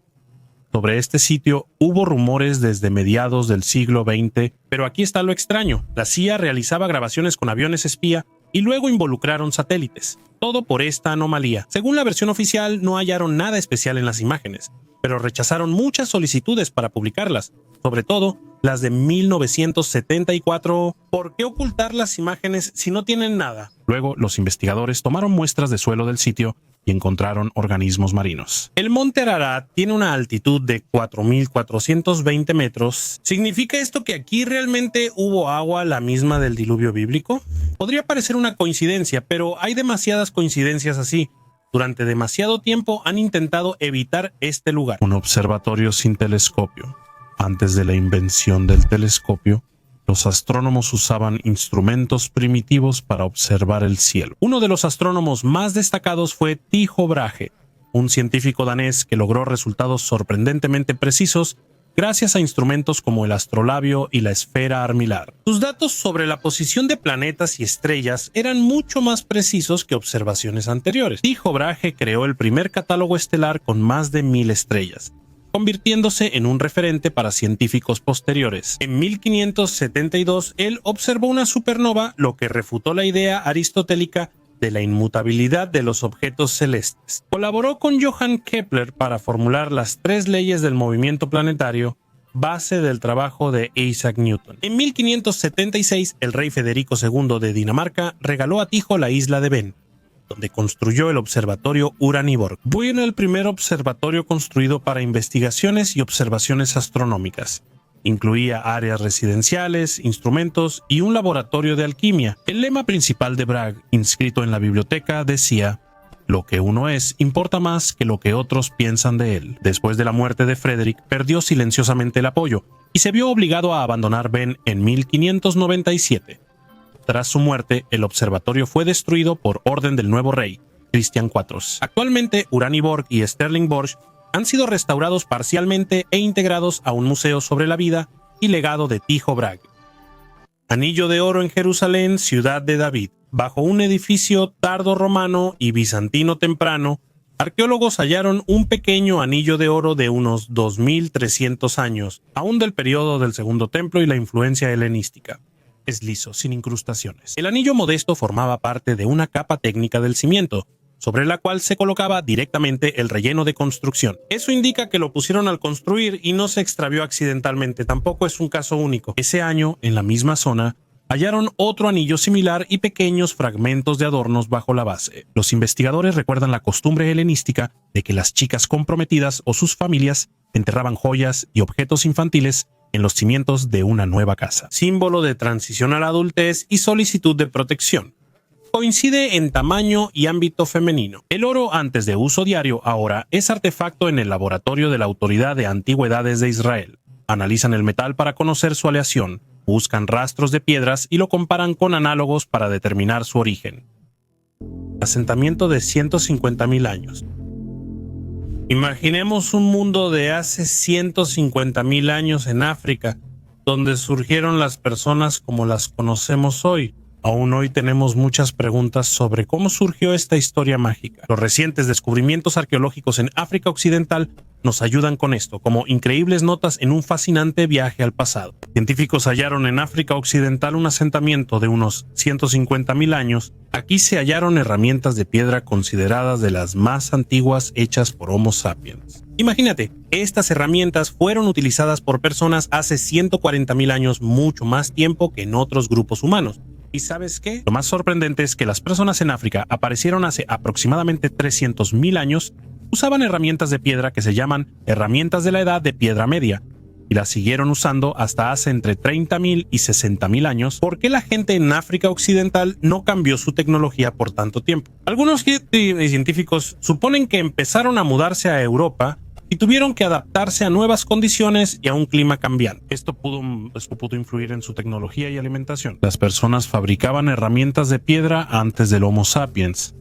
Sobre este sitio hubo rumores desde mediados del siglo XX, pero aquí está lo extraño. La CIA realizaba grabaciones con aviones espía y luego involucraron satélites. Todo por esta anomalía. Según la versión oficial, no hallaron nada especial en las imágenes, pero rechazaron muchas solicitudes para publicarlas, sobre todo las de 1974. ¿Por qué ocultar las imágenes si no tienen nada? Luego, los investigadores tomaron muestras de suelo del sitio y encontraron organismos marinos. El monte Ararat tiene una altitud de 4.420 metros. ¿Significa esto que aquí realmente hubo agua la misma del diluvio bíblico? Podría parecer una coincidencia, pero hay demasiadas coincidencias así. Durante demasiado tiempo han intentado evitar este lugar. Un observatorio sin telescopio. Antes de la invención del telescopio, los astrónomos usaban instrumentos primitivos para observar el cielo. Uno de los astrónomos más destacados fue Tycho Brahe, un científico danés que logró resultados sorprendentemente precisos gracias a instrumentos como el astrolabio y la esfera armilar. Sus datos sobre la posición de planetas y estrellas eran mucho más precisos que observaciones anteriores. Tycho Brahe creó el primer catálogo estelar con más de 1000 estrellas, convirtiéndose en un referente para científicos posteriores. En 1572, él observó una supernova, lo que refutó la idea aristotélica de la inmutabilidad de los objetos celestes. Colaboró con Johann Kepler para formular las 3 leyes del movimiento planetario, base del trabajo de Isaac Newton. En 1576, el rey Federico II de Dinamarca regaló a Tycho la isla de Ven, donde construyó el observatorio Uraniborg. Fue el primer observatorio construido para investigaciones y observaciones astronómicas. Incluía áreas residenciales, instrumentos y un laboratorio de alquimia. El lema principal de Bragg, inscrito en la biblioteca, decía: "Lo que uno es importa más que lo que otros piensan de él". Después de la muerte de Frederick, perdió silenciosamente el apoyo y se vio obligado a abandonar Ven en 1597. Tras su muerte, el observatorio fue destruido por orden del nuevo rey, Cristian IV. Actualmente, Uraniborg y Sterlingborg han sido restaurados parcialmente e integrados a un museo sobre la vida y legado de Tycho Brahe. Anillo de oro en Jerusalén, ciudad de David. Bajo un edificio tardorromano y bizantino temprano, arqueólogos hallaron un pequeño anillo de oro de unos 2300 años, aún del periodo del Segundo Templo y la influencia helenística. Es liso, sin incrustaciones. El anillo modesto formaba parte de una capa técnica del cimiento, sobre la cual se colocaba directamente el relleno de construcción. Eso indica que lo pusieron al construir y no se extravió accidentalmente. Tampoco es un caso único. Ese año, en la misma zona, hallaron otro anillo similar y pequeños fragmentos de adornos bajo la base. Los investigadores recuerdan la costumbre helenística de que las chicas comprometidas o sus familias enterraban joyas y objetos infantiles en los cimientos de una nueva casa, símbolo de transición a la adultez y solicitud de protección. Coincide en tamaño y ámbito femenino. El oro, antes de uso diario, ahora es artefacto en el laboratorio de la Autoridad de Antigüedades de Israel. Analizan el metal para conocer su aleación, buscan rastros de piedras y lo comparan con análogos para determinar su origen. Asentamiento de 150.000 años. Imaginemos un mundo de hace 150.000 años en África, donde surgieron las personas como las conocemos hoy. Aún hoy tenemos muchas preguntas sobre cómo surgió esta historia mágica. Los recientes descubrimientos arqueológicos en África Occidental nos ayudan con esto, como increíbles notas en un fascinante viaje al pasado. Científicos hallaron en África Occidental un asentamiento de unos 150.000 años. Aquí se hallaron herramientas de piedra consideradas de las más antiguas hechas por Homo sapiens. Imagínate, estas herramientas fueron utilizadas por personas hace 140.000 años, mucho más tiempo que en otros grupos humanos. ¿Y sabes qué? Lo más sorprendente es que las personas en África aparecieron hace aproximadamente 300.000 años, usaban herramientas de piedra que se llaman herramientas de la edad de piedra media, y las siguieron usando hasta hace entre 30.000 y 60.000 años. ¿Por qué la gente en África Occidental no cambió su tecnología por tanto tiempo? Algunos científicos suponen que empezaron a mudarse a Europa y tuvieron que adaptarse a nuevas condiciones y a un clima cambiante. Esto pudo influir en su tecnología y alimentación. Las personas fabricaban herramientas de piedra antes del Homo sapiens.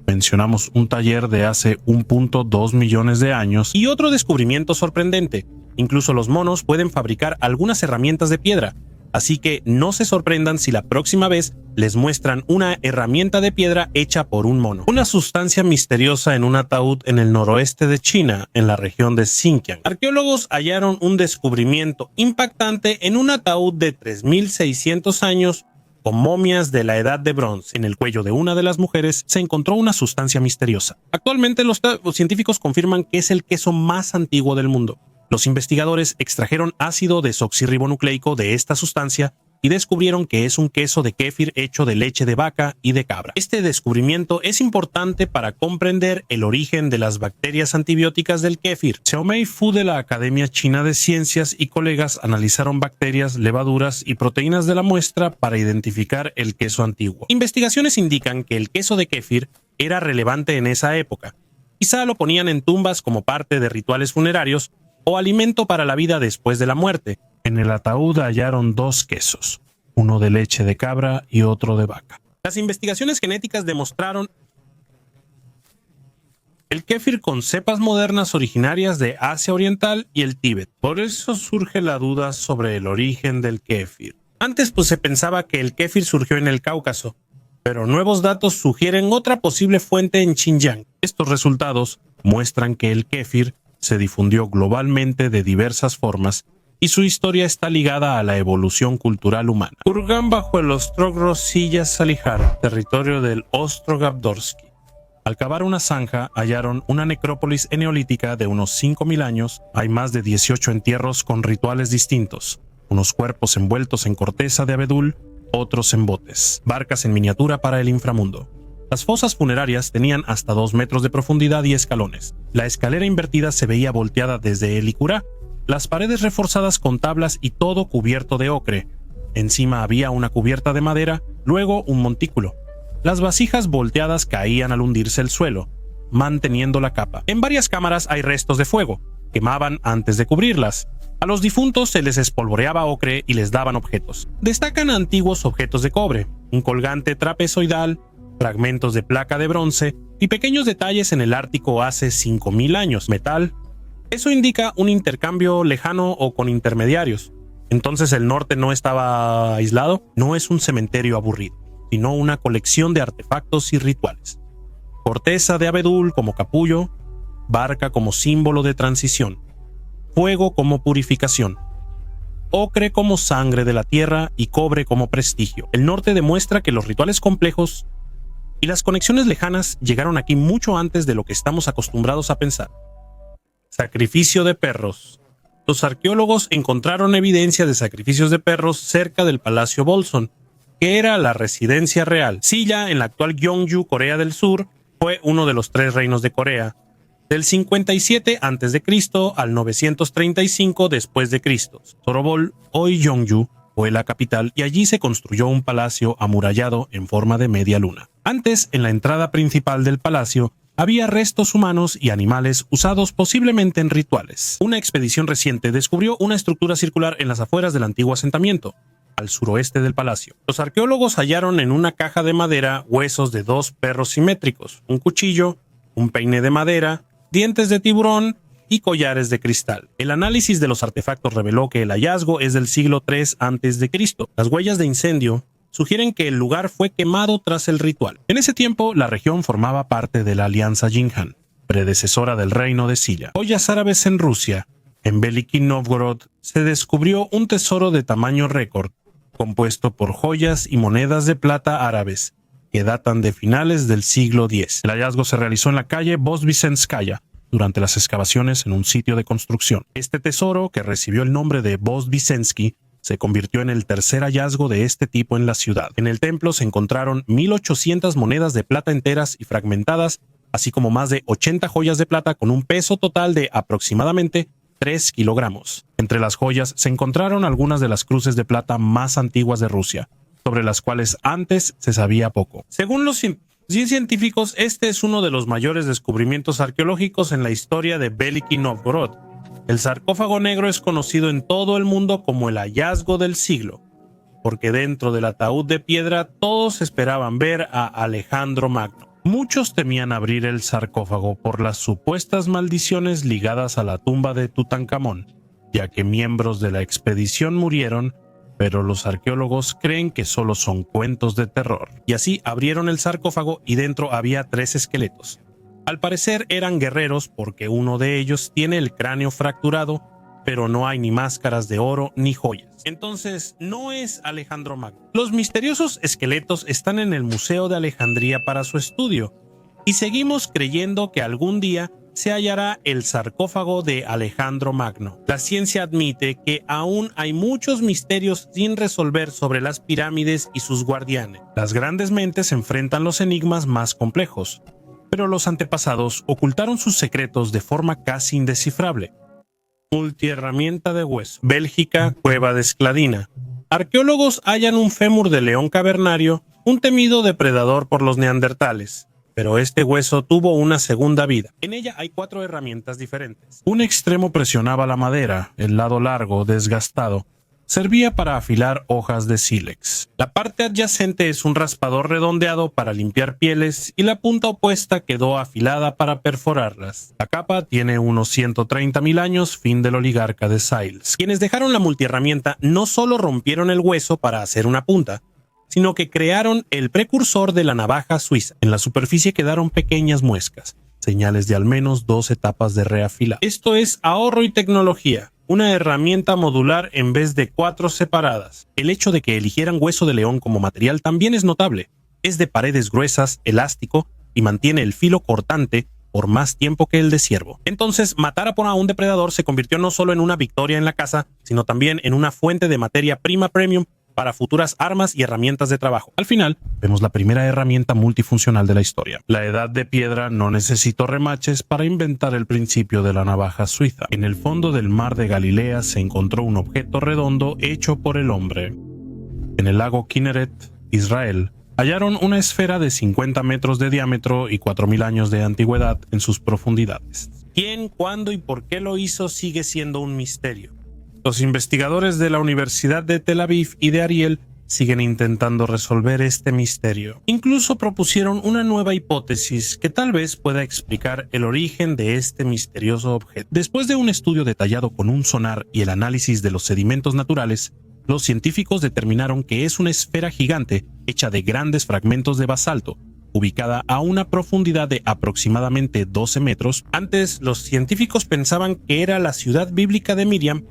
Mencionamos un taller de hace 1.2 millones de años. Y otro descubrimiento sorprendente: incluso los monos pueden fabricar algunas herramientas de piedra. así que no se sorprendan si la próxima vez les muestran una herramienta de piedra hecha por un mono. Una sustancia misteriosa en un ataúd en el noroeste de China, en la región de Xinjiang. Arqueólogos hallaron un descubrimiento impactante en un ataúd de 3600 años con momias de la edad de bronce. En el cuello de una de las mujeres se encontró una sustancia misteriosa. Actualmente los científicos confirman que es el queso más antiguo del mundo. Los investigadores extrajeron ácido desoxirribonucleico de esta sustancia y descubrieron que es un queso de kéfir hecho de leche de vaca y de cabra. Este descubrimiento es importante para comprender el origen de las bacterias antibióticas del kéfir. Xiaomei Fu de la Academia China de Ciencias y colegas analizaron bacterias, levaduras y proteínas de la muestra para identificar el queso antiguo. Investigaciones indican que el queso de kéfir era relevante en esa época. Quizá lo ponían en tumbas como parte de rituales funerarios o alimento para la vida después de la muerte. En el ataúd hallaron 2 quesos, uno de leche de cabra y otro de vaca. Las investigaciones genéticas demostraron el kéfir con cepas modernas originarias de Asia Oriental y el Tíbet. Por eso surge la duda sobre el origen del kéfir. Antes se pensaba que el kéfir surgió en el Cáucaso, pero nuevos datos sugieren otra posible fuente en Xinjiang. Estos resultados muestran que el kéfir se difundió globalmente de diversas formas y su historia está ligada a la evolución cultural humana. Kurgan bajo el Ostrog Silla Salihar, territorio del Ostrog Abdorsky. Al cavar una zanja, hallaron una necrópolis eneolítica de unos 5000 años. Hay más de 18 entierros con rituales distintos, unos cuerpos envueltos en corteza de abedul, otros en botes, barcas en miniatura para el inframundo. Las fosas funerarias tenían hasta 2 metros de profundidad y escalones. La escalera invertida se veía volteada desde el Icurá, las paredes reforzadas con tablas y todo cubierto de ocre. Encima había una cubierta de madera, luego un montículo. Las vasijas volteadas caían al hundirse el suelo, manteniendo la capa. En varias cámaras hay restos de fuego, quemaban antes de cubrirlas. A los difuntos se les espolvoreaba ocre y les daban objetos. Destacan antiguos objetos de cobre, un colgante trapezoidal, fragmentos de placa de bronce y pequeños detalles en el Ártico hace 5000 años. Metal. Eso indica un intercambio lejano o con intermediarios. Entonces el norte no estaba aislado. No es un cementerio aburrido, sino una colección de artefactos y rituales. Corteza de abedul como capullo, barca como símbolo de transición, fuego como purificación, ocre como sangre de la tierra y cobre como prestigio. El norte demuestra que los rituales complejos y las conexiones lejanas llegaron aquí mucho antes de lo que estamos acostumbrados a pensar. Sacrificio de perros. Los arqueólogos encontraron evidencia de sacrificios de perros cerca del Palacio Bolson, que era la residencia real. Silla, en la actual Gyeongju, Corea del Sur, fue uno de los 3 reinos de Corea, del 57 a.C. al 935 después de Cristo. Sorobol, hoy Gyeongju, fue la capital y allí se construyó un palacio amurallado en forma de media luna. Antes, en la entrada principal del palacio, había restos humanos y animales usados posiblemente en rituales. Una expedición reciente descubrió una estructura circular en las afueras del antiguo asentamiento, al suroeste del palacio. Los arqueólogos hallaron en una caja de madera huesos de 2 perros simétricos, un cuchillo, un peine de madera, dientes de tiburón y collares de cristal. El análisis de los artefactos reveló que el hallazgo es del siglo III a.C. Las huellas de incendio sugieren que el lugar fue quemado tras el ritual. En ese tiempo, la región formaba parte de la Alianza Jinhan, predecesora del reino de Silla. Joyas árabes en Rusia. En Veliki Novgorod se descubrió un tesoro de tamaño récord, compuesto por joyas y monedas de plata árabes, que datan de finales del siglo X. El hallazgo se realizó en la calle Vozvisenskaya, durante las excavaciones en un sitio de construcción. Este tesoro, que recibió el nombre de Vozvisensky, se convirtió en el tercer hallazgo de este tipo en la ciudad. En el templo se encontraron 1800 monedas de plata enteras y fragmentadas, así como más de 80 joyas de plata con un peso total de aproximadamente 3 kilogramos. Entre las joyas se encontraron algunas de las cruces de plata más antiguas de Rusia, sobre las cuales antes se sabía poco. Según los científicos, este es uno de los mayores descubrimientos arqueológicos en la historia de Veliki Novgorod. El sarcófago negro es conocido en todo el mundo como el hallazgo del siglo, porque dentro del ataúd de piedra todos esperaban ver a Alejandro Magno. Muchos temían abrir el sarcófago por las supuestas maldiciones ligadas a la tumba de Tutankamón, ya que miembros de la expedición murieron pero los arqueólogos creen que solo son cuentos de terror. Y así abrieron el sarcófago y dentro había 3 esqueletos. Al parecer eran guerreros porque uno de ellos tiene el cráneo fracturado, pero no hay ni máscaras de oro ni joyas. Entonces, no es Alejandro Magno. Los misteriosos esqueletos están en el Museo de Alejandría para su estudio, y seguimos creyendo que algún día se hallará el sarcófago de Alejandro Magno. La ciencia admite que aún hay muchos misterios sin resolver sobre las pirámides y sus guardianes. Las grandes mentes enfrentan los enigmas más complejos, pero los antepasados ocultaron sus secretos de forma casi indescifrable. Multiherramienta de hueso. Bélgica, cueva de Escladina. Arqueólogos hallan un fémur de león cavernario, un temido depredador por los neandertales. Pero este hueso tuvo una segunda vida. En ella hay 4 herramientas diferentes. Un extremo presionaba la madera, el lado largo, desgastado, servía para afilar hojas de sílex. La parte adyacente es un raspador redondeado para limpiar pieles y la punta opuesta quedó afilada para perforarlas. La capa tiene unos 130.000 años, fin del oligarca de Siles. Quienes dejaron la multiherramienta no solo rompieron el hueso para hacer una punta, sino que crearon el precursor de la navaja suiza. En la superficie quedaron pequeñas muescas, señales de al menos 2 etapas de reafilado. Esto es ahorro y tecnología. Una herramienta modular en vez de 4 separadas. El hecho de que eligieran hueso de león como material también es notable. Es de paredes gruesas, elástico y mantiene el filo cortante por más tiempo que el de ciervo. Entonces, matar a un depredador se convirtió no solo en una victoria en la caza, sino también en una fuente de materia prima premium para futuras armas y herramientas de trabajo. Al final, vemos la primera herramienta multifuncional de la historia. La Edad de Piedra no necesitó remaches para inventar el principio de la navaja suiza. En el fondo del mar de Galilea se encontró un objeto redondo hecho por el hombre. En el lago Kinneret, Israel, hallaron una esfera de 50 metros de diámetro y 4.000 años de antigüedad en sus profundidades. ¿Quién, cuándo y por qué lo hizo sigue siendo un misterio? Los investigadores de la Universidad de Tel Aviv y de Ariel siguen intentando resolver este misterio. Incluso propusieron una nueva hipótesis que tal vez pueda explicar el origen de este misterioso objeto. Después de un estudio detallado con un sonar y el análisis de los sedimentos naturales, los científicos determinaron que es una esfera gigante hecha de grandes fragmentos de basalto, ubicada a una profundidad de aproximadamente 12 metros. Antes, los científicos pensaban que era la ciudad bíblica de Miriam,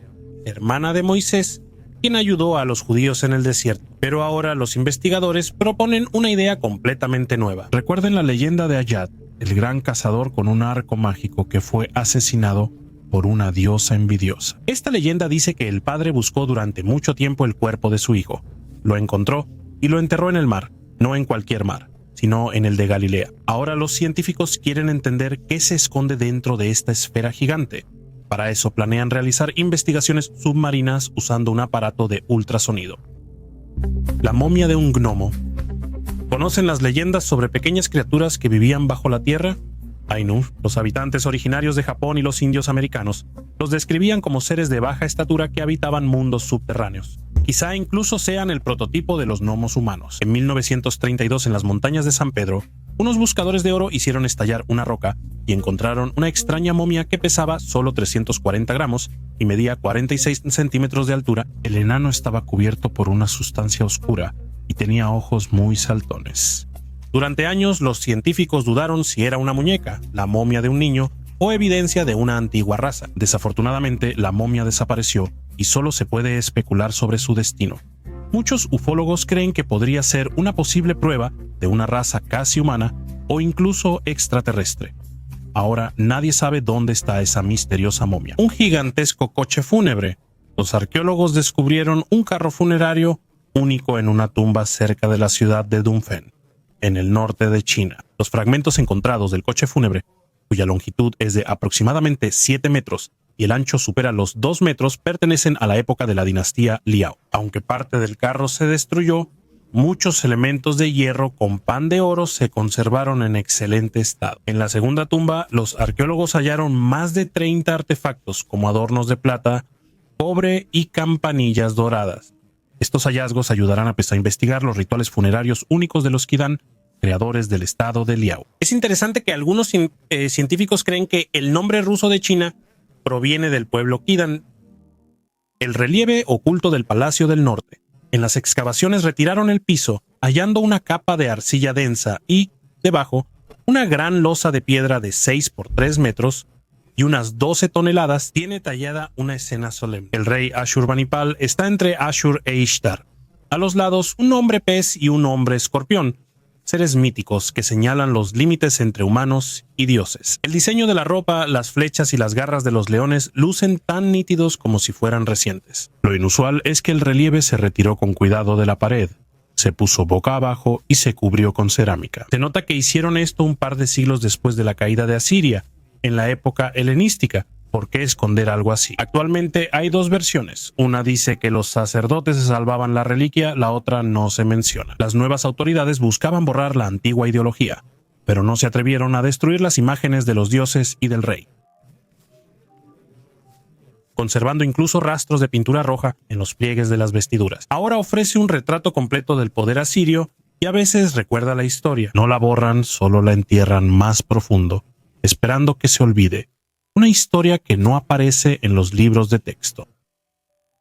hermana de Moisés, quien ayudó a los judíos en el desierto. Pero ahora los investigadores proponen una idea completamente nueva. Recuerden la leyenda de Ayad, el gran cazador con un arco mágico que fue asesinado por una diosa envidiosa. Esta leyenda dice que el padre buscó durante mucho tiempo el cuerpo de su hijo, lo encontró y lo enterró en el mar, no en cualquier mar, sino en el de Galilea. Ahora los científicos quieren entender qué se esconde dentro de esta esfera gigante. Para eso planean realizar investigaciones submarinas usando un aparato de ultrasonido. La momia de un gnomo. ¿Conocen las leyendas sobre pequeñas criaturas que vivían bajo la tierra? Ainu, los habitantes originarios de Japón y los indios americanos, los describían como seres de baja estatura que habitaban mundos subterráneos. Quizá incluso sean el prototipo de los gnomos humanos. En 1932, en las montañas de San Pedro, unos buscadores de oro hicieron estallar una roca y encontraron una extraña momia que pesaba solo 340 gramos y medía 46 centímetros de altura. El enano estaba cubierto por una sustancia oscura y tenía ojos muy saltones. Durante años, los científicos dudaron si era una muñeca, la momia de un niño o evidencia de una antigua raza. Desafortunadamente, la momia desapareció y solo se puede especular sobre su destino. Muchos ufólogos creen que podría ser una posible prueba de una raza casi humana o incluso extraterrestre. Ahora nadie sabe dónde está esa misteriosa momia. Un gigantesco coche fúnebre. Los arqueólogos descubrieron un carro funerario único en una tumba cerca de la ciudad de Dunfen, en el norte de China. Los fragmentos encontrados del coche fúnebre, cuya longitud es de aproximadamente 7 metros y el ancho supera los 2 metros, pertenecen a la época de la dinastía Liao. Aunque parte del carro se destruyó, muchos elementos de hierro con pan de oro se conservaron en excelente estado. En la segunda tumba, los arqueólogos hallaron más de 30 artefactos como adornos de plata, cobre y campanillas doradas. Estos hallazgos ayudarán a investigar los rituales funerarios únicos de los Khitan, creadores del estado de Liao. Es interesante que algunos científicos creen que el nombre ruso de China proviene del pueblo Khitan. el relieve oculto del Palacio del Norte. En las excavaciones retiraron el piso, hallando una capa de arcilla densa y, debajo, una gran losa de piedra de 6 por 3 metros y unas 12 toneladas. Tiene tallada una escena solemne. El rey Ashurbanipal está entre Ashur e Ishtar. A los lados, un hombre pez y un hombre escorpión, seres míticos que señalan los límites entre humanos y dioses. El diseño de la ropa, las flechas y las garras de los leones lucen tan nítidos como si fueran recientes. Lo inusual es que el relieve se retiró con cuidado de la pared, se puso boca abajo y se cubrió con cerámica. Se nota que hicieron esto un par de siglos después de la caída de Asiria, en la época helenística. ¿Por qué esconder algo así? Actualmente hay dos versiones. Una dice que los sacerdotes se salvaban la reliquia, la otra no se menciona. Las nuevas autoridades buscaban borrar la antigua ideología, pero no se atrevieron a destruir las imágenes de los dioses y del rey, conservando incluso rastros de pintura roja en los pliegues de las vestiduras. Ahora ofrece un retrato completo del poder asirio y a veces recuerda la historia. No la borran, solo la entierran más profundo, esperando que se olvide. Una historia que no aparece en los libros de texto.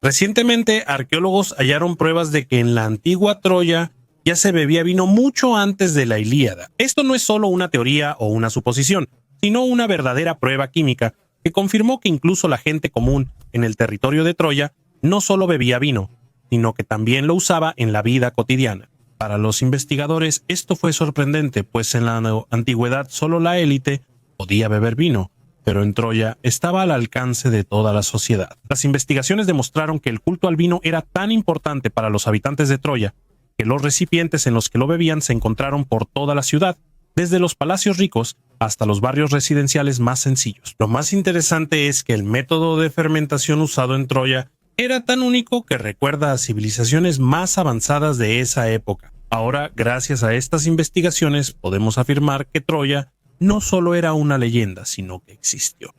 Recientemente, arqueólogos hallaron pruebas de que en la antigua Troya ya se bebía vino mucho antes de la Ilíada. Esto no es solo una teoría o una suposición, sino una verdadera prueba química que confirmó que incluso la gente común en el territorio de Troya no solo bebía vino, sino que también lo usaba en la vida cotidiana. Para los investigadores esto fue sorprendente, pues en la antigüedad solo la élite podía beber vino, pero en Troya estaba al alcance de toda la sociedad. Las investigaciones demostraron que el culto al vino era tan importante para los habitantes de Troya que los recipientes en los que lo bebían se encontraron por toda la ciudad, desde los palacios ricos hasta los barrios residenciales más sencillos. Lo más interesante es que el método de fermentación usado en Troya era tan único que recuerda a civilizaciones más avanzadas de esa época. Ahora, gracias a estas investigaciones, podemos afirmar que Troya no solo era una leyenda, sino que existió.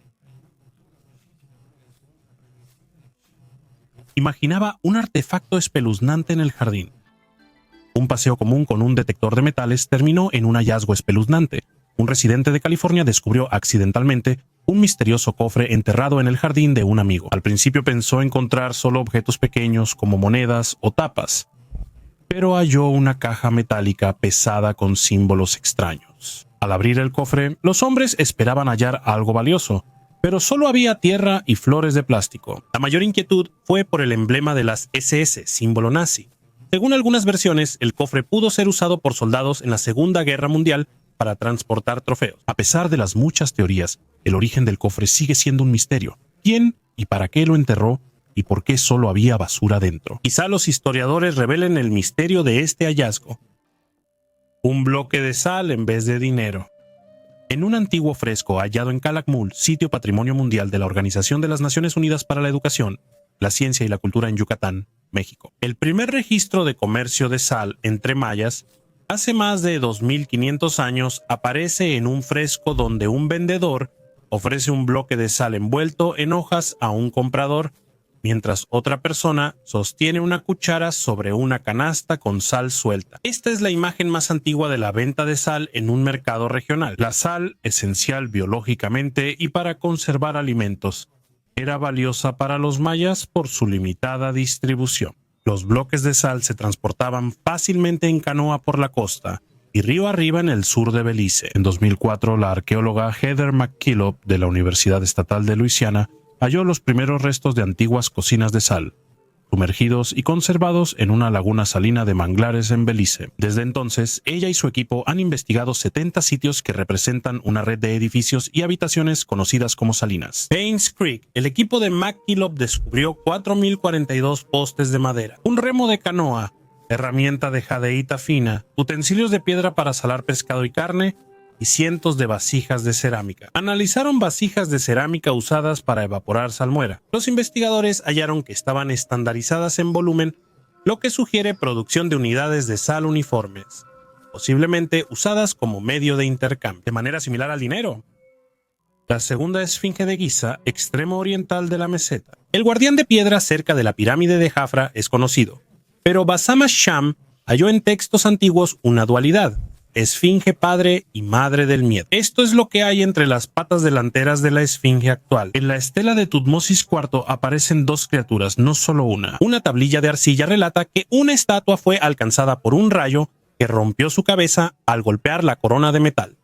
Imaginaba un artefacto espeluznante en el jardín. Un paseo común con un detector de metales terminó en un hallazgo espeluznante. Un residente de California descubrió accidentalmente un misterioso cofre enterrado en el jardín de un amigo. Al principio pensó encontrar solo objetos pequeños como monedas o tapas, pero halló una caja metálica pesada con símbolos extraños. Al abrir el cofre, los hombres esperaban hallar algo valioso, pero solo había tierra y flores de plástico. La mayor inquietud fue por el emblema de las SS, símbolo nazi. Según algunas versiones, el cofre pudo ser usado por soldados en la Segunda Guerra Mundial para transportar trofeos. A pesar de las muchas teorías, el origen del cofre sigue siendo un misterio. ¿Quién y para qué lo enterró? ¿Y por qué solo había basura dentro? Quizá los historiadores revelen el misterio de este hallazgo. Un bloque de sal en vez de dinero. En un antiguo fresco hallado en Calakmul, sitio Patrimonio Mundial de la Organización de las Naciones Unidas para la Educación, la Ciencia y la Cultura en Yucatán, México. El primer registro de comercio de sal entre mayas, hace más de 2500 años, aparece en un fresco donde un vendedor ofrece un bloque de sal envuelto en hojas a un comprador, mientras otra persona sostiene una cuchara sobre una canasta con sal suelta. Esta es la imagen más antigua de la venta de sal en un mercado regional. La sal, esencial biológicamente y para conservar alimentos, era valiosa para los mayas por su limitada distribución. Los bloques de sal se transportaban fácilmente en canoa por la costa y río arriba en el sur de Belice. En 2004, la arqueóloga Heather McKillop de la Universidad Estatal de Luisiana halló los primeros restos de antiguas cocinas de sal, sumergidos y conservados en una laguna salina de manglares en Belice. Desde entonces, ella y su equipo han investigado 70 sitios que representan una red de edificios y habitaciones conocidas como salinas. Paynes Creek, el equipo de McKillop descubrió 4.042 postes de madera, un remo de canoa, herramienta de jadeíta fina, utensilios de piedra para salar pescado y carne, y cientos de vasijas de cerámica. Analizaron vasijas de cerámica usadas para evaporar salmuera. Los investigadores hallaron que estaban estandarizadas en volumen, lo que sugiere producción de unidades de sal uniformes, posiblemente usadas como medio de intercambio, de manera similar al dinero. La segunda esfinge de Giza, extremo oriental de la meseta. El guardián de piedra cerca de la pirámide de Jafra es conocido, pero Basama Sham halló en textos antiguos una dualidad. esfinge padre y madre del miedo. Esto es lo que hay entre las patas delanteras de la esfinge actual. En la estela de Tutmosis IV aparecen dos criaturas, no solo una. Una tablilla de arcilla relata que una estatua fue alcanzada por un rayo que rompió su cabeza al golpear la corona de metal.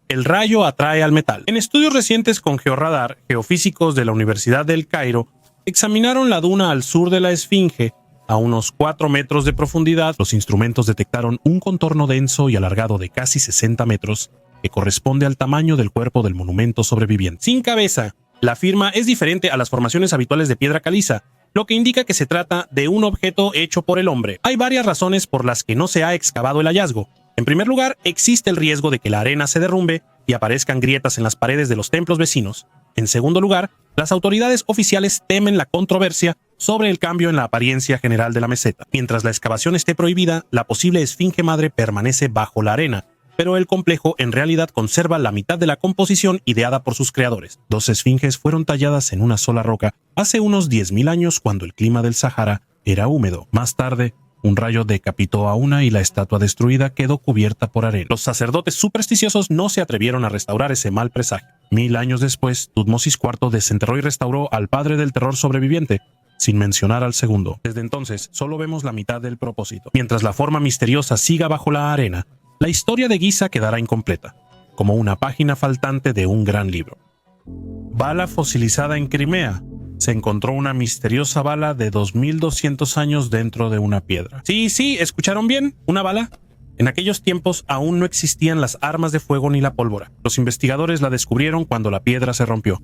El rayo atrae al metal. En estudios recientes con georradar, geofísicos de la Universidad del Cairo examinaron la duna al sur de la esfinge. A unos 4 metros de profundidad, los instrumentos detectaron un contorno denso y alargado de casi 60 metros, que corresponde al tamaño del cuerpo del monumento sobreviviente. Sin cabeza, la firma es diferente a las formaciones habituales de piedra caliza, lo que indica que se trata de un objeto hecho por el hombre. Hay varias razones por las que no se ha excavado el hallazgo. En primer lugar, existe el riesgo de que la arena se derrumbe y aparezcan grietas en las paredes de los templos vecinos. En segundo lugar, las autoridades oficiales temen la controversia sobre el cambio en la apariencia general de la meseta. Mientras la excavación esté prohibida, la posible esfinge madre permanece bajo la arena, pero el complejo en realidad conserva la mitad de la composición ideada por sus creadores. 2 esfinges fueron talladas en una sola roca hace unos 10.000 años cuando el clima del Sahara era húmedo. Más tarde, un rayo decapitó a una y la estatua destruida quedó cubierta por arena. Los sacerdotes supersticiosos no se atrevieron a restaurar ese mal presagio. 1000 años después, Tutmosis IV desenterró y restauró al padre del terror sobreviviente, sin mencionar al segundo. Desde entonces, solo vemos la mitad del propósito. Mientras la forma misteriosa siga bajo la arena, la historia de Giza quedará incompleta, como una página faltante de un gran libro. Bala fosilizada en Crimea. Se encontró una misteriosa bala de 2200 años dentro de una piedra. Sí, ¿escucharon bien? ¿Una bala? En aquellos tiempos aún no existían las armas de fuego ni la pólvora. Los investigadores la descubrieron cuando la piedra se rompió.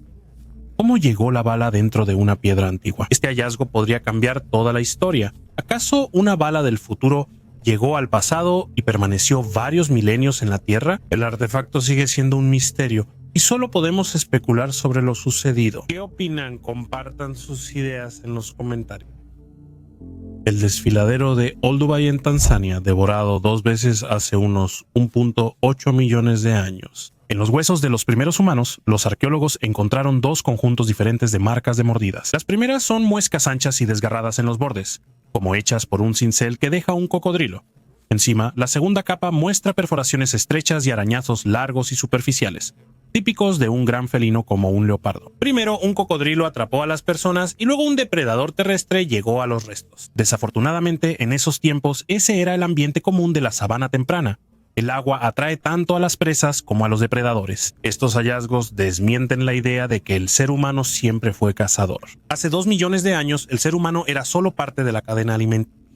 ¿Cómo llegó la bala dentro de una piedra antigua? Este hallazgo podría cambiar toda la historia. ¿Acaso una bala del futuro llegó al pasado y permaneció varios milenios en la Tierra? El artefacto sigue siendo un misterio y solo podemos especular sobre lo sucedido. ¿Qué opinan? Compartan sus ideas en los comentarios. El desfiladero de Olduvai en Tanzania, devorado 2 veces hace unos 1.8 millones de años. En los huesos de los primeros humanos, los arqueólogos encontraron 2 conjuntos diferentes de marcas de mordidas. Las primeras son muescas anchas y desgarradas en los bordes, como hechas por un cincel que deja un cocodrilo. Encima, la segunda capa muestra perforaciones estrechas y arañazos largos y superficiales, típicos de un gran felino como un leopardo. Primero, un cocodrilo atrapó a las personas y luego un depredador terrestre llegó a los restos. Desafortunadamente, en esos tiempos, ese era el ambiente común de la sabana temprana. El agua atrae tanto a las presas como a los depredadores. Estos hallazgos desmienten la idea de que el ser humano siempre fue cazador. Hace 2 millones de años, el ser humano era solo parte de la cadena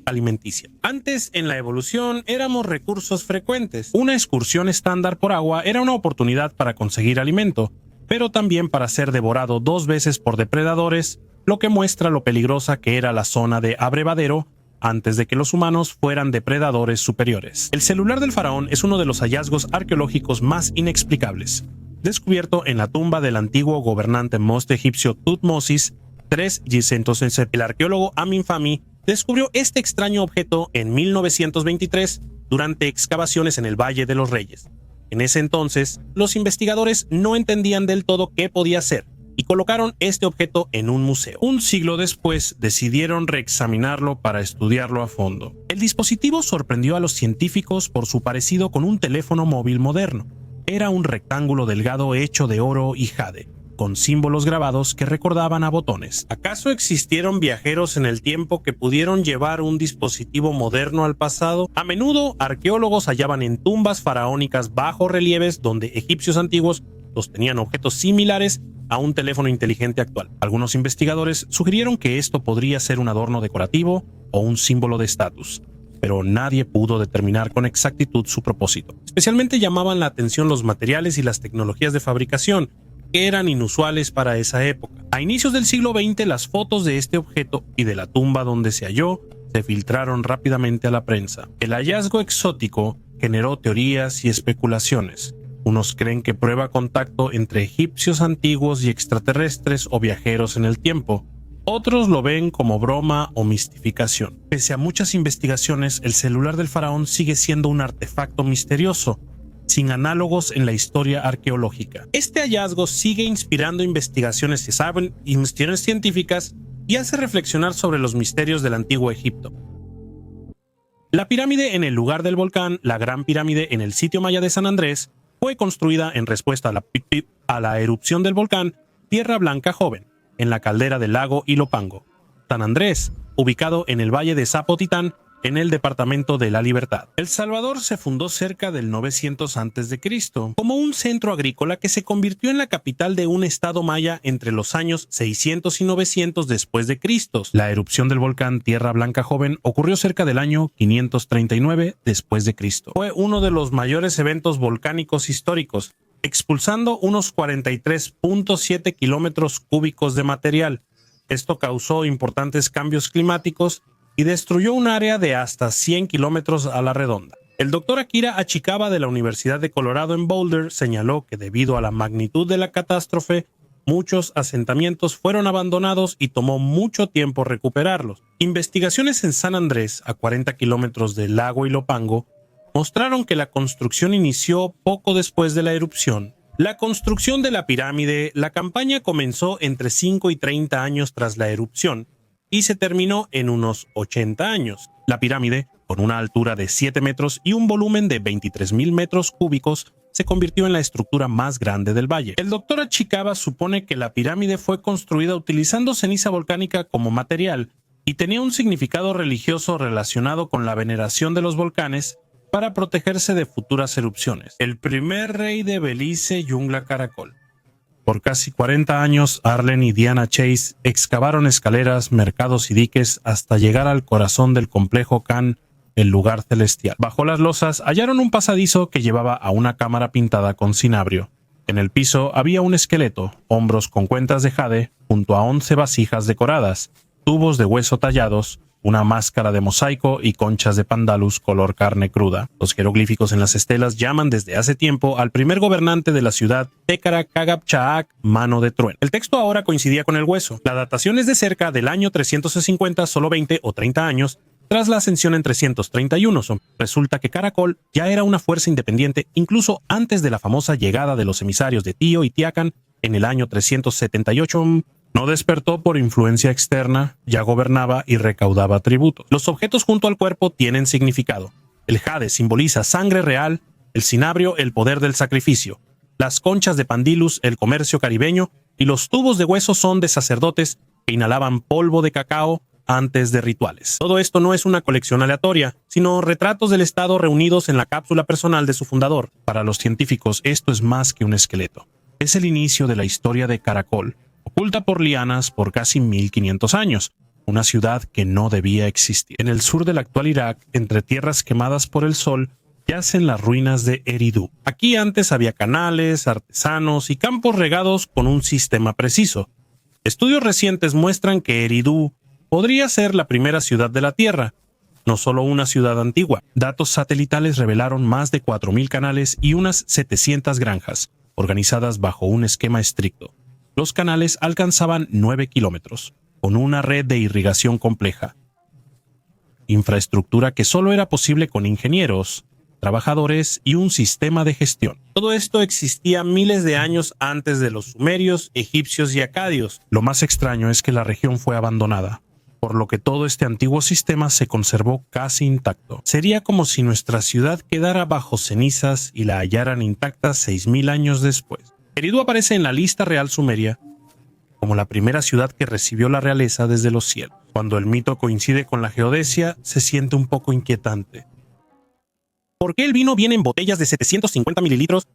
alimenticia. Antes, en la evolución, éramos recursos frecuentes. Una excursión estándar por agua era una oportunidad para conseguir alimento, pero también para ser devorado 2 veces por depredadores, lo que muestra lo peligrosa que era la zona de abrevadero antes de que los humanos fueran depredadores superiores. El celular del faraón es uno de los hallazgos arqueológicos más inexplicables. Descubierto en la tumba del antiguo gobernante most egipcio Tutmosis III, el arqueólogo Amin Fahmy descubrió este extraño objeto en 1923 durante excavaciones en el Valle de los Reyes. En ese entonces, los investigadores no entendían del todo qué podía ser y colocaron este objeto en un museo. Un siglo después, decidieron reexaminarlo para estudiarlo a fondo. El dispositivo sorprendió a los científicos por su parecido con un teléfono móvil moderno. Era un rectángulo delgado hecho de oro y jade, con símbolos grabados que recordaban a botones. ¿Acaso existieron viajeros en el tiempo que pudieron llevar un dispositivo moderno al pasado? A menudo, arqueólogos hallaban en tumbas faraónicas bajo relieves donde egipcios antiguos sostenían objetos similares a un teléfono inteligente actual. Algunos investigadores sugirieron que esto podría ser un adorno decorativo o un símbolo de estatus, pero nadie pudo determinar con exactitud su propósito. Especialmente llamaban la atención los materiales y las tecnologías de fabricación, que eran inusuales para esa época. A inicios del siglo XX, las fotos de este objeto y de la tumba donde se halló se filtraron rápidamente a la prensa. El hallazgo exótico generó teorías y especulaciones. Unos creen que prueba contacto entre egipcios antiguos y extraterrestres o viajeros en el tiempo. Otros lo ven como broma o mistificación. Pese a muchas investigaciones, el celular del faraón sigue siendo un artefacto misterioso, sin análogos en la historia arqueológica. Este hallazgo sigue inspirando investigaciones científicas y hace reflexionar sobre los misterios del antiguo Egipto. La pirámide en el lugar del volcán, la Gran Pirámide en el sitio maya de San Andrés, fue construida en respuesta a la erupción del volcán Tierra Blanca Joven, en la caldera del lago Ilopango. San Andrés, ubicado en el valle de Zapotitán, en el departamento de La Libertad. El Salvador se fundó cerca del 900 a.C. como un centro agrícola que se convirtió en la capital de un estado maya entre los años 600 y 900 después de Cristo. La erupción del volcán Tierra Blanca Joven ocurrió cerca del año 539 después de Cristo. Fue uno de los mayores eventos volcánicos históricos, expulsando unos 43.7 kilómetros cúbicos de material. Esto causó importantes cambios climáticos y destruyó un área de hasta 100 kilómetros a la redonda. El doctor Akira Achikawa de la Universidad de Colorado en Boulder señaló que debido a la magnitud de la catástrofe, muchos asentamientos fueron abandonados y tomó mucho tiempo recuperarlos. Investigaciones en San Andrés, a 40 kilómetros del lago Ilopango, mostraron que la construcción inició poco después de la erupción. La construcción de la pirámide, la campaña comenzó entre 5 y 30 años tras la erupción, y se terminó en unos 80 años. La pirámide, con una altura de 7 metros y un volumen de 23,000 metros cúbicos, se convirtió en la estructura más grande del valle. El doctor Achikawa supone que la pirámide fue construida utilizando ceniza volcánica como material y tenía un significado religioso relacionado con la veneración de los volcanes para protegerse de futuras erupciones. El primer rey de Belice, Yungla Caracol. Por casi 40 años, Arlen y Diana Chase excavaron escaleras, mercados y diques hasta llegar al corazón del complejo Khan, el lugar celestial. Bajo las losas hallaron un pasadizo que llevaba a una cámara pintada con cinabrio. En el piso había un esqueleto, hombros con cuentas de jade, junto a 11 vasijas decoradas, tubos de hueso tallados, una máscara de mosaico y conchas de pandalus color carne cruda. Los jeroglíficos en las estelas llaman desde hace tiempo al primer gobernante de la ciudad, Tekara Kagab-Chaak, mano de trueno. El texto ahora coincidía con el hueso. La datación es de cerca del año 350, solo 20 o 30 años, tras la ascensión en 331. Resulta que Caracol ya era una fuerza independiente incluso antes de la famosa llegada de los emisarios de Tío y Tiacan en el año 378. No despertó por influencia externa, ya gobernaba y recaudaba tributos. Los objetos junto al cuerpo tienen significado. El jade simboliza sangre real, el cinabrio el poder del sacrificio, las conchas de pandilus el comercio caribeño y los tubos de hueso son de sacerdotes que inhalaban polvo de cacao antes de rituales. Todo esto no es una colección aleatoria, sino retratos del estado reunidos en la cápsula personal de su fundador. Para los científicos esto es más que un esqueleto. Es el inicio de la historia de Caracol, oculta por lianas por casi 1500 años, una ciudad que no debía existir. En el sur del actual Irak, entre tierras quemadas por el sol, yacen las ruinas de Eridu. Aquí antes había canales, artesanos y campos regados con un sistema preciso. Estudios recientes muestran que Eridu podría ser la primera ciudad de la Tierra, no solo una ciudad antigua. Datos satelitales revelaron más de 4,000 canales y unas 700 granjas, organizadas bajo un esquema estricto. Los canales alcanzaban 9 kilómetros, con una red de irrigación compleja. Infraestructura que solo era posible con ingenieros, trabajadores y un sistema de gestión. Todo esto existía miles de años antes de los sumerios, egipcios y acadios. Lo más extraño es que la región fue abandonada, por lo que todo este antiguo sistema se conservó casi intacto. Sería como si nuestra ciudad quedara bajo cenizas y la hallaran intacta 6,000 años después. Eridu aparece en la lista real sumeria como la primera ciudad que recibió la realeza desde los cielos. Cuando el mito coincide con la geodesia, se siente un poco inquietante. ¿Por qué el vino viene en botellas de 750 mililitros?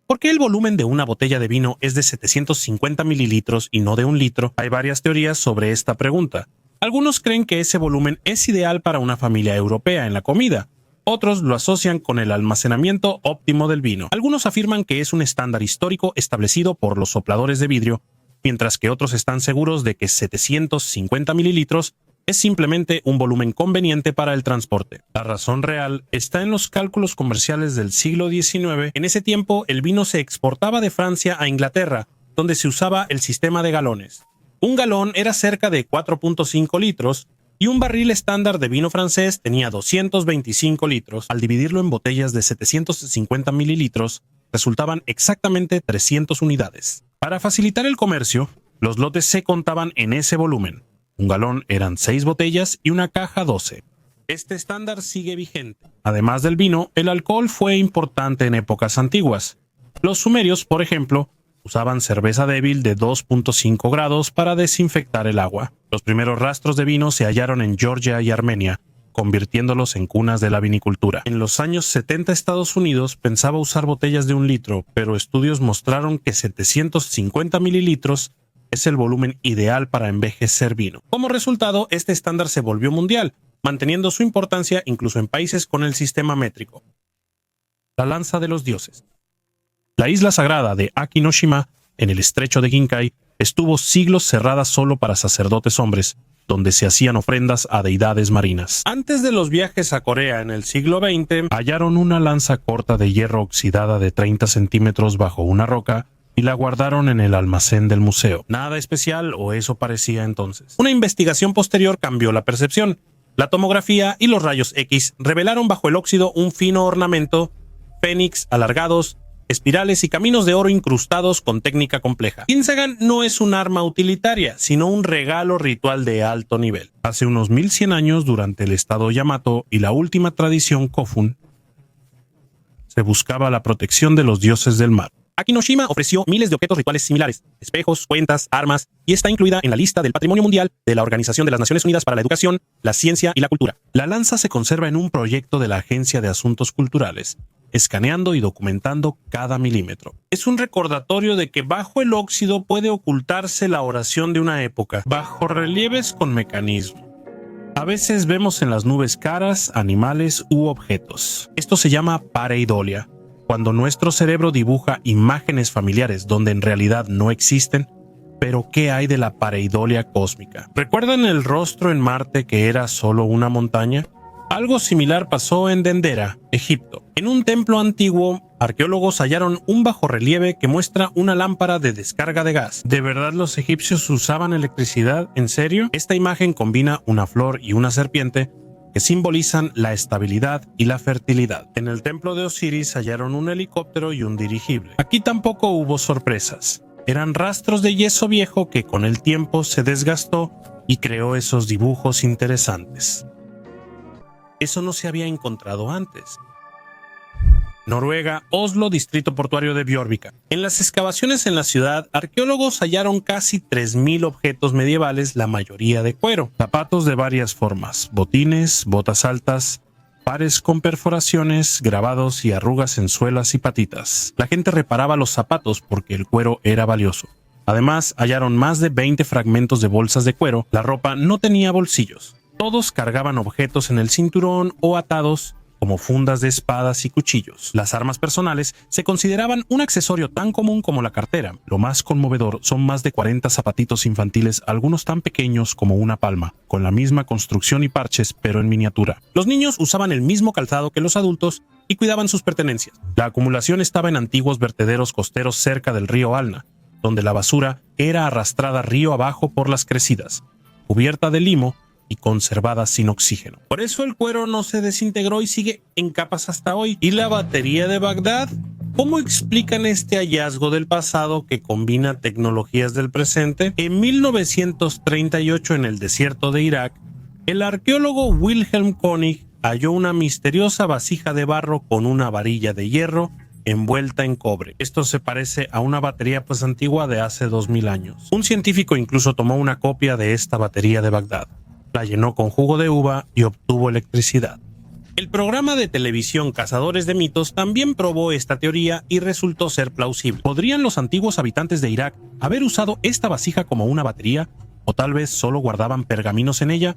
¿Por qué el volumen de una botella de vino es de 750 mililitros y no de 1 litro? Hay varias teorías sobre esta pregunta. Algunos creen que ese volumen es ideal para una familia europea en la comida. Otros lo asocian con el almacenamiento óptimo del vino. Algunos afirman que es un estándar histórico establecido por los sopladores de vidrio, mientras que otros están seguros de que 750 mililitros es simplemente un volumen conveniente para el transporte. La razón real está en los cálculos comerciales del siglo XIX. En ese tiempo, el vino se exportaba de Francia a Inglaterra, donde se usaba el sistema de galones. Un galón era cerca de 4.5 litros, y un barril estándar de vino francés tenía 225 litros. Al dividirlo en botellas de 750 mililitros, resultaban exactamente 300 unidades. Para facilitar el comercio, los lotes se contaban en ese volumen. Un galón eran 6 botellas y una caja 12. Este estándar sigue vigente. Además del vino, el alcohol fue importante en épocas antiguas. Los sumerios, por ejemplo, usaban cerveza débil de 2.5 grados para desinfectar el agua. Los primeros rastros de vino se hallaron en Georgia y Armenia, convirtiéndolos en cunas de la vinicultura. En los años 70 Estados Unidos pensaba usar botellas de 1 litro, pero estudios mostraron que 750 mililitros es el volumen ideal para envejecer vino. Como resultado, este estándar se volvió mundial, manteniendo su importancia incluso en países con el sistema métrico. La lanza de los dioses. La isla sagrada de Akinoshima, en el estrecho de Ginkai, estuvo siglos cerrada solo para sacerdotes hombres, donde se hacían ofrendas a deidades marinas. Antes de los viajes a Corea en el siglo XX, hallaron una lanza corta de hierro oxidada de 30 centímetros bajo una roca y la guardaron en el almacén del museo. Nada especial, o eso parecía entonces. Una investigación posterior cambió la percepción. La tomografía y los rayos X revelaron bajo el óxido un fino ornamento, fénix alargados, espirales y caminos de oro incrustados con técnica compleja. Kinsagan no es un arma utilitaria, sino un regalo ritual de alto nivel. Hace unos 1100 años, durante el estado Yamato y la última tradición Kofun, se buscaba la protección de los dioses del mar. Akinoshima ofreció miles de objetos rituales similares, espejos, cuentas, armas, y está incluida en la lista del Patrimonio Mundial de la Organización de las Naciones Unidas para la Educación, la Ciencia y la Cultura. La lanza se conserva en un proyecto de la Agencia de Asuntos Culturales, escaneando y documentando cada milímetro. Es un recordatorio de que bajo el óxido puede ocultarse la oración de una época, bajo relieves con mecanismo. A veces vemos en las nubes caras, animales u objetos. Esto se llama pareidolia, cuando nuestro cerebro dibuja imágenes familiares donde en realidad no existen. Pero ¿qué hay de la pareidolia cósmica? ¿Recuerdan el rostro en Marte que era solo una montaña? Algo similar pasó en Dendera, Egipto. En un templo antiguo, arqueólogos hallaron un bajorrelieve que muestra una lámpara de descarga de gas. ¿De verdad los egipcios usaban electricidad? ¿En serio? Esta imagen combina una flor y una serpiente que simbolizan la estabilidad y la fertilidad. En el templo de Osiris hallaron un helicóptero y un dirigible. Aquí tampoco hubo sorpresas. Eran rastros de yeso viejo que con el tiempo se desgastó y creó esos dibujos interesantes. Eso no se había encontrado antes. Noruega, Oslo, distrito portuario de Bjørvika. En las excavaciones en la ciudad, arqueólogos hallaron casi 3000 objetos medievales, la mayoría de cuero. Zapatos de varias formas, botines, botas altas, pares con perforaciones, grabados y arrugas en suelas y patitas. La gente reparaba los zapatos porque el cuero era valioso. Además, hallaron más de 20 fragmentos de bolsas de cuero. La ropa no tenía bolsillos. Todos cargaban objetos en el cinturón o atados, como fundas de espadas y cuchillos. Las armas personales se consideraban un accesorio tan común como la cartera. Lo más conmovedor son más de 40 zapatitos infantiles, algunos tan pequeños como una palma, con la misma construcción y parches, pero en miniatura. Los niños usaban el mismo calzado que los adultos y cuidaban sus pertenencias. La acumulación estaba en antiguos vertederos costeros cerca del río Alna, donde la basura era arrastrada río abajo por las crecidas, cubierta de limo y conservada sin oxígeno. Por eso el cuero no se desintegró y sigue en capas hasta hoy. ¿Y la batería de Bagdad? ¿Cómo explican este hallazgo del pasado que combina tecnologías del presente? En 1938, en el desierto de Irak, el arqueólogo Wilhelm König halló una misteriosa vasija de barro con una varilla de hierro envuelta en cobre. Esto se parece a una batería antigua de hace 2000 años. Un científico incluso tomó una copia de esta batería de Bagdad, la llenó con jugo de uva y obtuvo electricidad. El programa de televisión Cazadores de Mitos también probó esta teoría y resultó ser plausible. ¿Podrían los antiguos habitantes de Irak haber usado esta vasija como una batería? ¿O tal vez solo guardaban pergaminos en ella?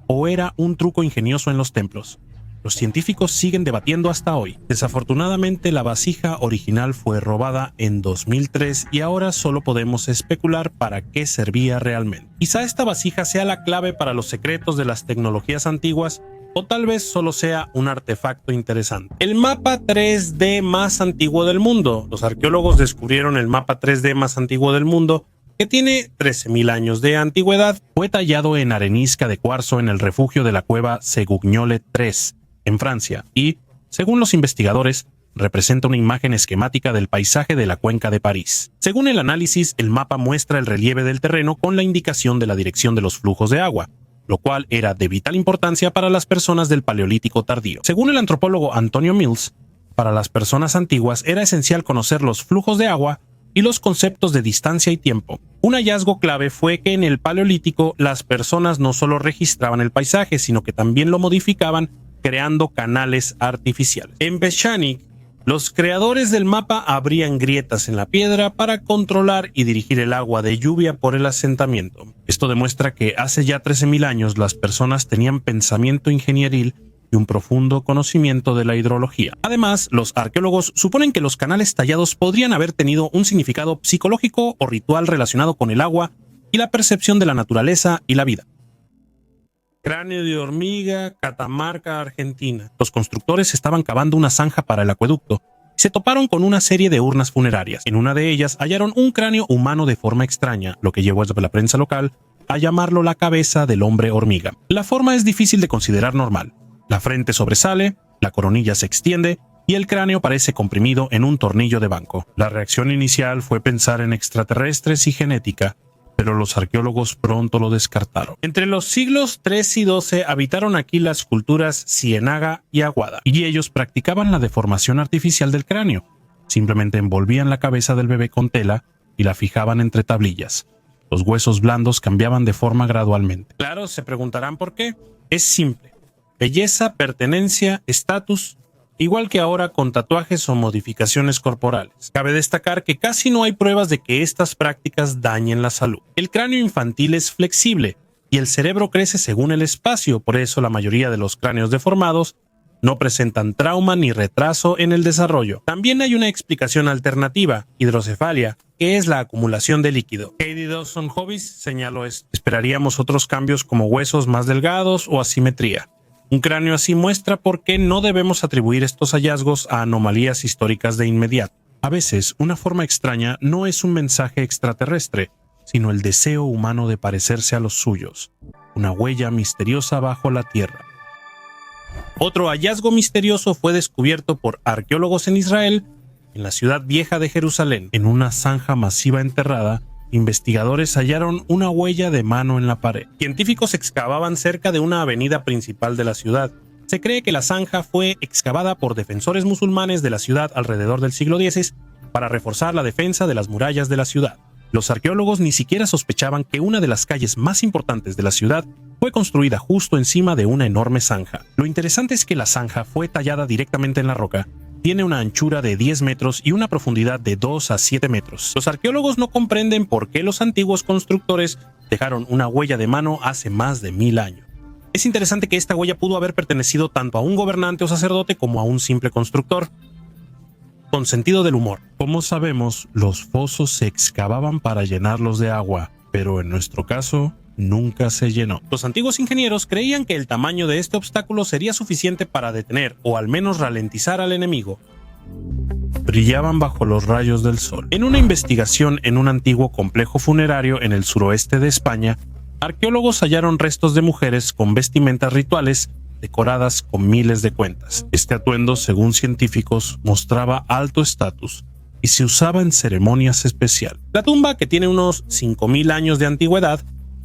¿O era un truco ingenioso en los templos? Los científicos siguen debatiendo hasta hoy. Desafortunadamente, la vasija original fue robada en 2003 y ahora solo podemos especular para qué servía realmente. Quizá esta vasija sea la clave para los secretos de las tecnologías antiguas, o tal vez solo sea un artefacto interesante. El mapa 3D más antiguo del mundo. Los arqueólogos descubrieron el mapa 3D más antiguo del mundo, que tiene 13.000 años de antigüedad. Fue tallado en arenisca de cuarzo en el refugio de la cueva Segugnole 3, en Francia, y, según los investigadores, representa una imagen esquemática del paisaje de la cuenca de París. Según el análisis, el mapa muestra el relieve del terreno con la indicación de la dirección de los flujos de agua, lo cual era de vital importancia para las personas del Paleolítico tardío. Según el antropólogo Antonio Mills, para las personas antiguas era esencial conocer los flujos de agua y los conceptos de distancia y tiempo. Un hallazgo clave fue que en el Paleolítico las personas no solo registraban el paisaje, sino que también lo modificaban creando canales artificiales. En Pechanic, los creadores del mapa abrían grietas en la piedra para controlar y dirigir el agua de lluvia por el asentamiento. Esto demuestra que hace ya 13.000 años las personas tenían pensamiento ingenieril y un profundo conocimiento de la hidrología. Además, los arqueólogos suponen que los canales tallados podrían haber tenido un significado psicológico o ritual relacionado con el agua y la percepción de la naturaleza y la vida. Cráneo de hormiga, Catamarca, Argentina. Los constructores estaban cavando una zanja para el acueducto y se toparon con una serie de urnas funerarias. En una de ellas hallaron un cráneo humano de forma extraña, lo que llevó a la prensa local a llamarlo la cabeza del hombre hormiga. La forma es difícil de considerar normal. La frente sobresale, la coronilla se extiende y el cráneo parece comprimido en un tornillo de banco. La reacción inicial fue pensar en extraterrestres y genética, pero los arqueólogos pronto lo descartaron. Entre los siglos XIII y XII habitaron aquí las culturas Cienaga y Aguada, y ellos practicaban la deformación artificial del cráneo. Simplemente envolvían la cabeza del bebé con tela y la fijaban entre tablillas. Los huesos blandos cambiaban de forma gradualmente. Claro, se preguntarán por qué. Es simple. Belleza, pertenencia, estatus, igual que ahora con tatuajes o modificaciones corporales. Cabe destacar que casi no hay pruebas de que estas prácticas dañen la salud. El cráneo infantil es flexible y el cerebro crece según el espacio, por eso la mayoría de los cráneos deformados no presentan trauma ni retraso en el desarrollo. También hay una explicación alternativa, hidrocefalia, que es la acumulación de líquido. Katie Dawson Hobbies señaló esto. Esperaríamos otros cambios como huesos más delgados o asimetría. Un cráneo así muestra por qué no debemos atribuir estos hallazgos a anomalías históricas de inmediato. A veces, una forma extraña no es un mensaje extraterrestre, sino el deseo humano de parecerse a los suyos, una huella misteriosa bajo la tierra. Otro hallazgo misterioso fue descubierto por arqueólogos en Israel, en la ciudad vieja de Jerusalén. En una zanja masiva enterrada, investigadores hallaron una huella de mano en la pared. Científicos excavaban cerca de una avenida principal de la ciudad. Se cree que la zanja fue excavada por defensores musulmanes de la ciudad alrededor del siglo X para reforzar la defensa de las murallas de la ciudad. Los arqueólogos ni siquiera sospechaban que una de las calles más importantes de la ciudad fue construida justo encima de una enorme zanja. Lo interesante es que la zanja fue tallada directamente en la roca. Tiene una anchura de 10 metros y una profundidad de 2 a 7 metros. Los arqueólogos no comprenden por qué los antiguos constructores dejaron una huella de mano hace más de 1000 años. Es interesante que esta huella pudo haber pertenecido tanto a un gobernante o sacerdote como a un simple constructor. Con sentido del humor. Como sabemos, los fosos se excavaban para llenarlos de agua, pero en nuestro caso nunca se llenó. Los antiguos ingenieros creían que el tamaño de este obstáculo sería suficiente para detener o al menos ralentizar al enemigo. Brillaban bajo los rayos del sol. En una investigación en un antiguo complejo funerario en el suroeste de España, arqueólogos hallaron restos de mujeres con vestimentas rituales decoradas con miles de cuentas. Este atuendo, según científicos, mostraba alto estatus y se usaba en ceremonias especiales. La tumba, que tiene unos 5000 años de antigüedad,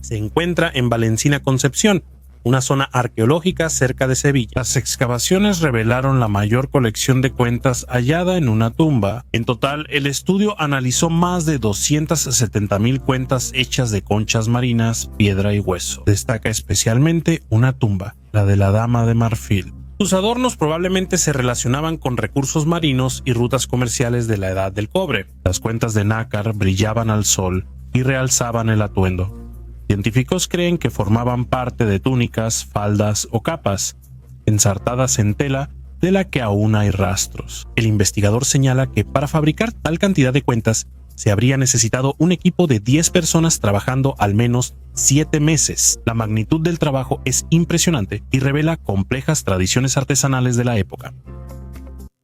se encuentra en Valencina Concepción, una zona arqueológica cerca de Sevilla. Las excavaciones revelaron la mayor colección de cuentas hallada en una tumba. En total, el estudio analizó más de 270.000 cuentas hechas de conchas marinas, piedra y hueso. Destaca especialmente una tumba, la de la Dama de Marfil. Sus adornos probablemente se relacionaban con recursos marinos y rutas comerciales de la Edad del Cobre. Las cuentas de nácar brillaban al sol y realzaban el atuendo. Científicos creen que formaban parte de túnicas, faldas o capas, ensartadas en tela de la que aún hay rastros. El investigador señala que para fabricar tal cantidad de cuentas se habría necesitado un equipo de 10 personas trabajando al menos 7 meses. La magnitud del trabajo es impresionante y revela complejas tradiciones artesanales de la época.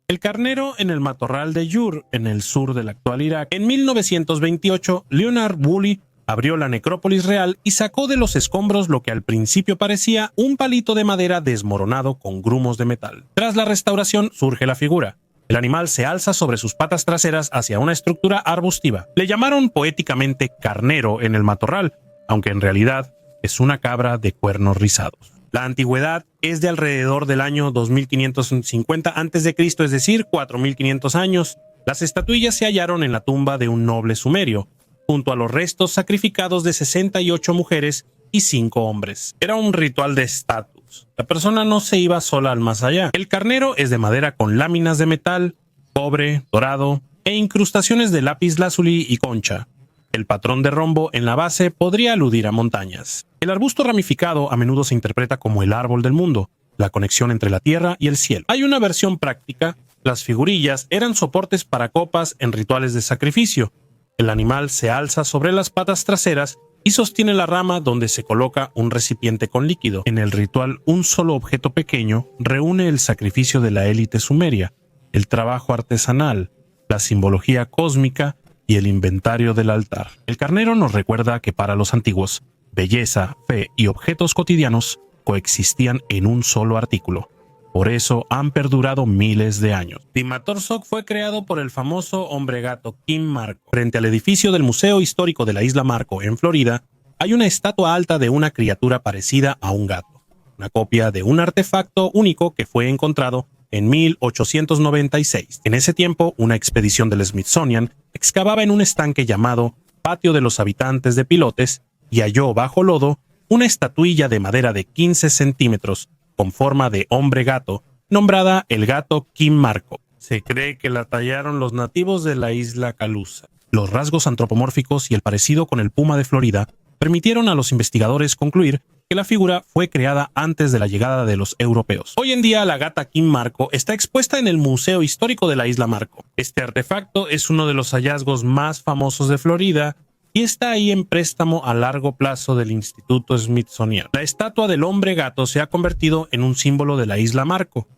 El carnero en el matorral de Yur, en el sur del actual Irak. En 1928, Leonard Woolley abrió la necrópolis real y sacó de los escombros lo que al principio parecía un palito de madera desmoronado con grumos de metal. Tras la restauración surge la figura. El animal se alza sobre sus patas traseras hacia una estructura arbustiva. Le llamaron poéticamente carnero en el matorral, aunque en realidad es una cabra de cuernos rizados. La antigüedad es de alrededor del año 2550 a.C., es decir, 4500 años. Las estatuillas se hallaron en la tumba de un noble sumerio, junto a los restos sacrificados de 68 mujeres y 5 hombres. Era un ritual de estatus. La persona no se iba sola al más allá. El carnero es de madera con láminas de metal, cobre, dorado e incrustaciones de lápiz lazuli y concha. El patrón de rombo en la base podría aludir a montañas. El arbusto ramificado a menudo se interpreta como el árbol del mundo, la conexión entre la tierra y el cielo. Hay una versión práctica. Las figurillas eran soportes para copas en rituales de sacrificio. El animal se alza sobre las patas traseras y sostiene la rama donde se coloca un recipiente con líquido. En el ritual, un solo objeto pequeño reúne el sacrificio de la élite sumeria, el trabajo artesanal, la simbología cósmica y el inventario del altar. El carnero nos recuerda que para los antiguos, belleza, fe y objetos cotidianos coexistían en un solo artículo. Por eso han perdurado miles de años. Timatorsok fue creado por el famoso hombre gato Kim Marco. Frente al edificio del Museo Histórico de la Isla Marco, en Florida, hay una estatua alta de una criatura parecida a un gato, una copia de un artefacto único que fue encontrado en 1896. En ese tiempo, una expedición del Smithsonian excavaba en un estanque llamado Patio de los Habitantes de Pilotes y halló bajo lodo una estatuilla de madera de 15 centímetros con forma de hombre gato, nombrada el gato Kim Marco. Se cree que la tallaron los nativos de la isla Calusa. Los rasgos antropomórficos y el parecido con el puma de Florida permitieron a los investigadores concluir que la figura fue creada antes de la llegada de los europeos. Hoy en día la gata Kim Marco está expuesta en el Museo Histórico de la Isla Marco. Este artefacto es uno de los hallazgos más famosos de Florida y está ahí en préstamo a largo plazo del Instituto Smithsoniano. La estatua del hombre gato se ha convertido en un símbolo de la Isla Marco.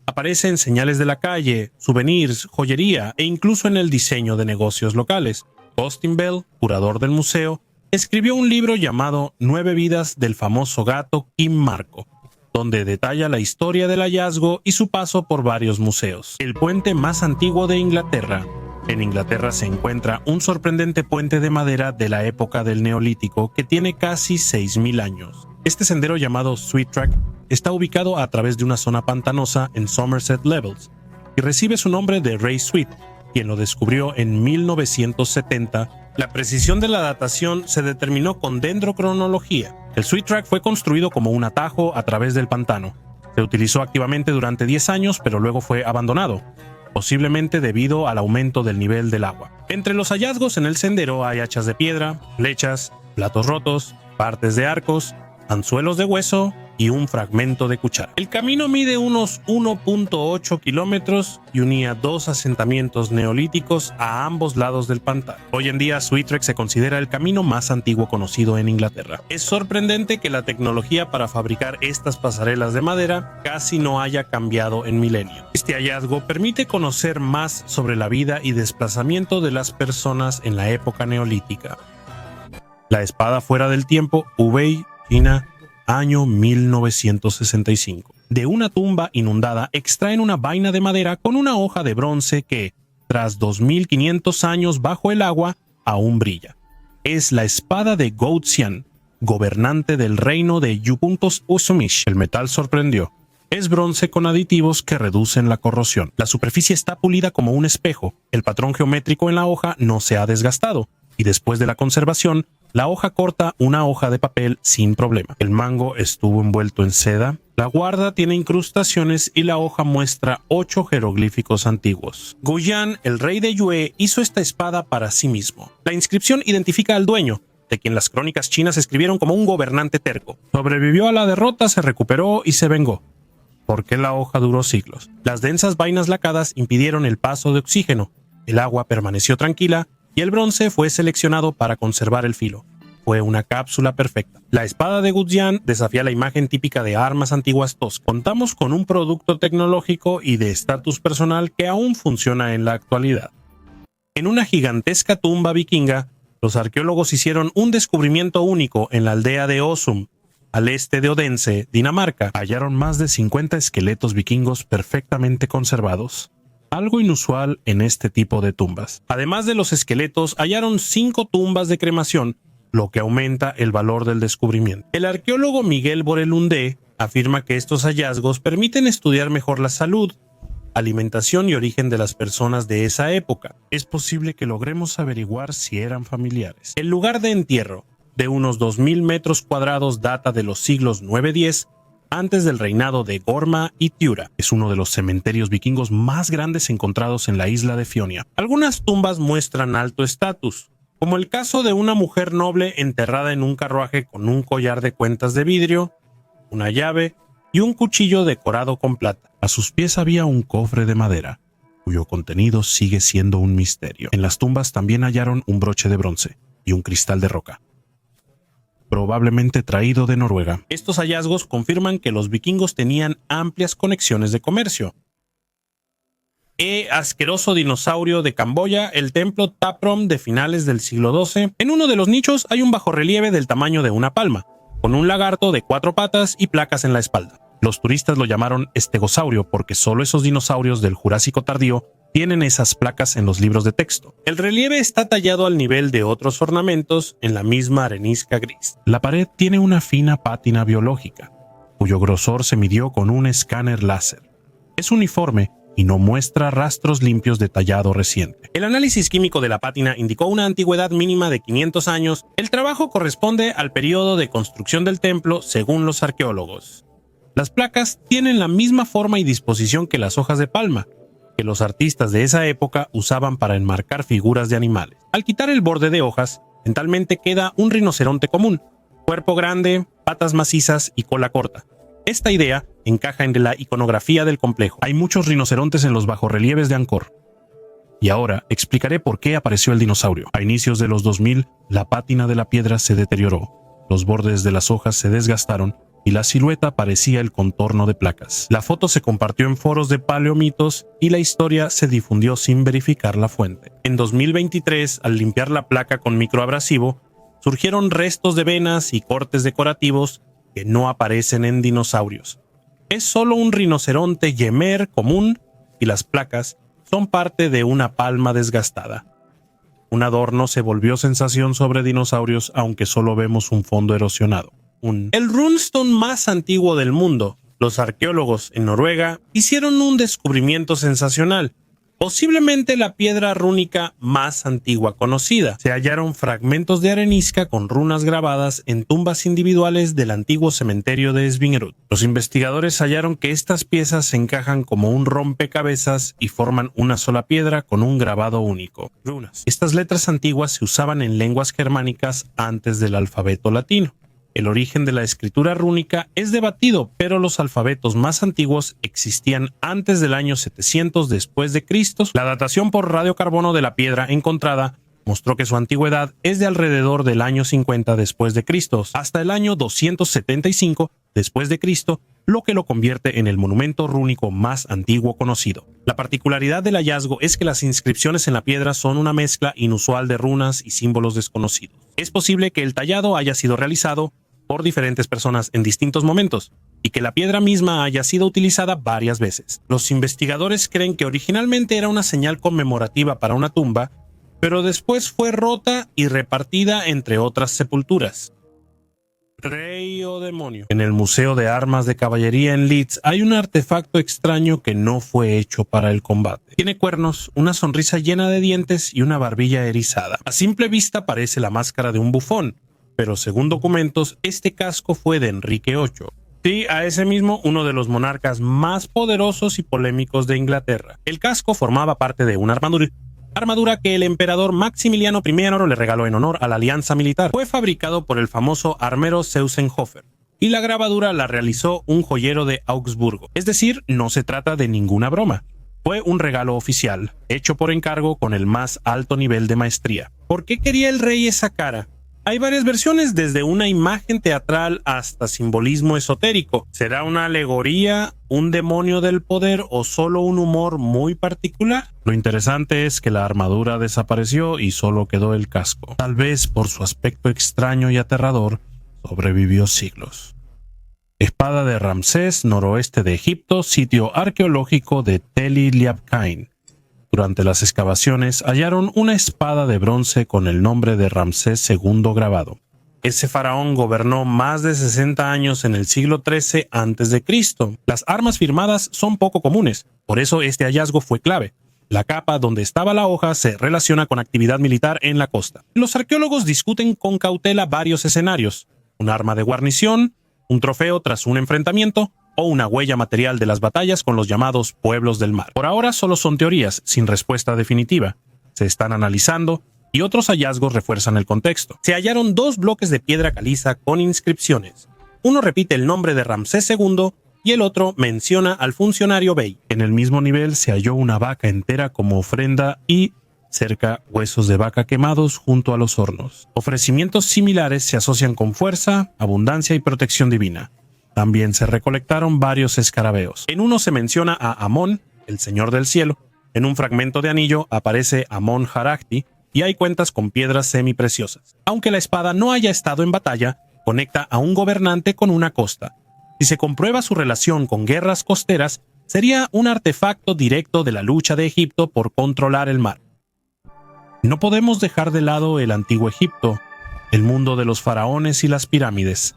Aparece en señales de la calle, souvenirs, joyería e incluso en el diseño de negocios locales. Austin Bell, curador del museo, escribió un libro llamado 9 vidas del famoso gato Kim Marco, donde detalla la historia del hallazgo y su paso por varios museos. El puente más antiguo de Inglaterra. En Inglaterra se encuentra un sorprendente puente de madera de la época del Neolítico que tiene casi 6.000 años. Este sendero llamado Sweet Track está ubicado a través de una zona pantanosa en Somerset Levels y recibe su nombre de Ray Sweet, quien lo descubrió en 1970. La precisión de la datación se determinó con dendrocronología. El Sweet Track fue construido como un atajo a través del pantano. Se utilizó activamente durante 10 años, pero luego fue abandonado, posiblemente debido al aumento del nivel del agua. Entre los hallazgos en el sendero hay hachas de piedra, flechas, platos rotos, partes de arcos, anzuelos de hueso y un fragmento de cuchara. El camino mide unos 1.8 kilómetros y unía 2 asentamientos neolíticos a ambos lados del pantano. Hoy en día, Sweet Track se considera el camino más antiguo conocido en Inglaterra. Es sorprendente que la tecnología para fabricar estas pasarelas de madera casi no haya cambiado en milenios. Este hallazgo permite conocer más sobre la vida y desplazamiento de las personas en la época neolítica. La espada fuera del tiempo, Hubei, China, año 1965. De una tumba inundada extraen una vaina de madera con una hoja de bronce que, tras 2500 años bajo el agua, aún brilla. Es la espada de Gou Xian, gobernante del reino de Yupuntos Usumish. El metal sorprendió. Es bronce con aditivos que reducen la corrosión. La superficie está pulida como un espejo. El patrón geométrico en la hoja no se ha desgastado. Y después de la conservación, la hoja corta una hoja de papel sin problema. El mango estuvo envuelto en seda. La guarda tiene incrustaciones y la hoja muestra 8 jeroglíficos antiguos. Guyan, el rey de Yue, hizo esta espada para sí mismo. La inscripción identifica al dueño, de quien las crónicas chinas escribieron como un gobernante terco. Sobrevivió a la derrota, se recuperó y se vengó. ¿Por qué la hoja duró siglos? Las densas vainas lacadas impidieron el paso de oxígeno. El agua permaneció tranquila y el bronce fue seleccionado para conservar el filo. Fue una cápsula perfecta. La espada de Guyan desafía la imagen típica de armas antiguas toscas. Contamos con un producto tecnológico y de estatus personal que aún funciona en la actualidad. En una gigantesca tumba vikinga, los arqueólogos hicieron un descubrimiento único en la aldea de Osum, al este de Odense, Dinamarca. Hallaron más de 50 esqueletos vikingos perfectamente conservados. Algo inusual en este tipo de tumbas. Además de los esqueletos, hallaron 5 tumbas de cremación lo que aumenta el valor del descubrimiento. El arqueólogo Miguel Borelundé afirma que estos hallazgos permiten estudiar mejor la salud, alimentación y origen de las personas de esa época. Es posible que logremos averiguar si eran familiares. El lugar de entierro, de unos 2000 metros cuadrados, data de los siglos 9-10, antes del reinado de Gorma y Tiura. Es uno de los cementerios vikingos más grandes encontrados en la isla de Fionia. Algunas tumbas muestran alto estatus, como el caso de una mujer noble enterrada en un carruaje con un collar de cuentas de vidrio, una llave y un cuchillo decorado con plata. A sus pies había un cofre de madera, cuyo contenido sigue siendo un misterio. En las tumbas también hallaron un broche de bronce y un cristal de roca, probablemente traído de Noruega. Estos hallazgos confirman que los vikingos tenían amplias conexiones de comercio. Asqueroso dinosaurio de Camboya, el templo Taprom de finales del siglo XII. En uno de los nichos hay un bajorrelieve del tamaño de una palma, con un lagarto de 4 patas y placas en la espalda. Los turistas lo llamaron estegosaurio porque solo esos dinosaurios del Jurásico tardío tienen esas placas en los libros de texto. El relieve está tallado al nivel de otros ornamentos en la misma arenisca gris. La pared tiene una fina pátina biológica, cuyo grosor se midió con un escáner láser. Es uniforme y no muestra rastros limpios de tallado reciente. El análisis químico de la pátina indicó una antigüedad mínima de 500 años. El trabajo corresponde al periodo de construcción del templo, según los arqueólogos. Las placas tienen la misma forma y disposición que las hojas de palma, que los artistas de esa época usaban para enmarcar figuras de animales. Al quitar el borde de hojas, mentalmente queda un rinoceronte común, cuerpo grande, patas macizas y cola corta. Esta idea encaja en la iconografía del complejo. Hay muchos rinocerontes en los bajorrelieves de Angkor. Y ahora explicaré por qué apareció el dinosaurio. A inicios de los 2000, la pátina de la piedra se deterioró, los bordes de las hojas se desgastaron y la silueta parecía el contorno de placas. La foto se compartió en foros de paleomitos y la historia se difundió sin verificar la fuente. En 2023, al limpiar la placa con microabrasivo, surgieron restos de venas y cortes decorativos que no aparecen en dinosaurios. Es solo un rinoceronte yemer común y las placas son parte de una palma desgastada. Un adorno se volvió sensación sobre dinosaurios, aunque solo vemos un fondo erosionado. El runestone más antiguo del mundo. Los arqueólogos en Noruega hicieron un descubrimiento sensacional, posiblemente la piedra rúnica más antigua conocida. Se hallaron fragmentos de arenisca con runas grabadas en tumbas individuales del antiguo cementerio de Svingerud. Los investigadores hallaron que estas piezas se encajan como un rompecabezas y forman una sola piedra con un grabado único. Runas. Estas letras antiguas se usaban en lenguas germánicas antes del alfabeto latino. El origen de la escritura rúnica es debatido, pero los alfabetos más antiguos existían antes del año 700 después de Cristo. La datación por radiocarbono de la piedra encontrada mostró que su antigüedad es de alrededor del año 50 después de Cristo hasta el año 275 después de Cristo, lo que lo convierte en el monumento rúnico más antiguo conocido. La particularidad del hallazgo es que las inscripciones en la piedra son una mezcla inusual de runas y símbolos desconocidos. Es posible que el tallado haya sido realizado por diferentes personas en distintos momentos y que la piedra misma haya sido utilizada varias veces. Los investigadores creen que originalmente era una señal conmemorativa para una tumba, pero después fue rota y repartida entre otras sepulturas. Rey o demonio. En el Museo de Armas de Caballería en Leeds hay un artefacto extraño que no fue hecho para el combate. Tiene cuernos, una sonrisa llena de dientes y una barbilla erizada. A simple vista parece la máscara de un bufón, pero según documentos, este casco fue de Enrique VIII. Sí, a ese mismo, uno de los monarcas más poderosos y polémicos de Inglaterra. El casco formaba parte de una armadura que el emperador Maximiliano I le regaló en honor a la alianza militar. Fue fabricado por el famoso armero Seusenhofer y la grabadura la realizó un joyero de Augsburgo. Es decir, no se trata de ninguna broma. Fue un regalo oficial, hecho por encargo con el más alto nivel de maestría. ¿Por qué quería el rey esa cara? Hay varias versiones, desde una imagen teatral hasta simbolismo esotérico. ¿Será una alegoría, un demonio del poder o solo un humor muy particular? Lo interesante es que la armadura desapareció y solo quedó el casco. Tal vez por su aspecto extraño y aterrador, sobrevivió siglos. Espada de Ramsés, noroeste de Egipto, sitio arqueológico de Tell el-Liabkhain. Durante las excavaciones hallaron una espada de bronce con el nombre de Ramsés II grabado. Ese faraón gobernó más de 60 años en el siglo XIII a.C. Las armas firmadas son poco comunes, por eso este hallazgo fue clave. La capa donde estaba la hoja se relaciona con actividad militar en la costa. Los arqueólogos discuten con cautela varios escenarios: un arma de guarnición, un trofeo tras un enfrentamiento o una huella material de las batallas con los llamados pueblos del mar. Por ahora solo son teorías, sin respuesta definitiva. Se están analizando y otros hallazgos refuerzan el contexto. Se hallaron 2 bloques de piedra caliza con inscripciones. Uno repite el nombre de Ramsés II y el otro menciona al funcionario Bey. En el mismo nivel se halló una vaca entera como ofrenda y cerca huesos de vaca quemados junto a los hornos. Ofrecimientos similares se asocian con fuerza, abundancia y protección divina. También se recolectaron varios escarabeos. En uno se menciona a Amón, el señor del cielo. En un fragmento de anillo aparece Amón Jarachti y hay cuentas con piedras semipreciosas. Aunque la espada no haya estado en batalla, conecta a un gobernante con una costa. Si se comprueba su relación con guerras costeras, sería un artefacto directo de la lucha de Egipto por controlar el mar. No podemos dejar de lado el antiguo Egipto, el mundo de los faraones y las pirámides.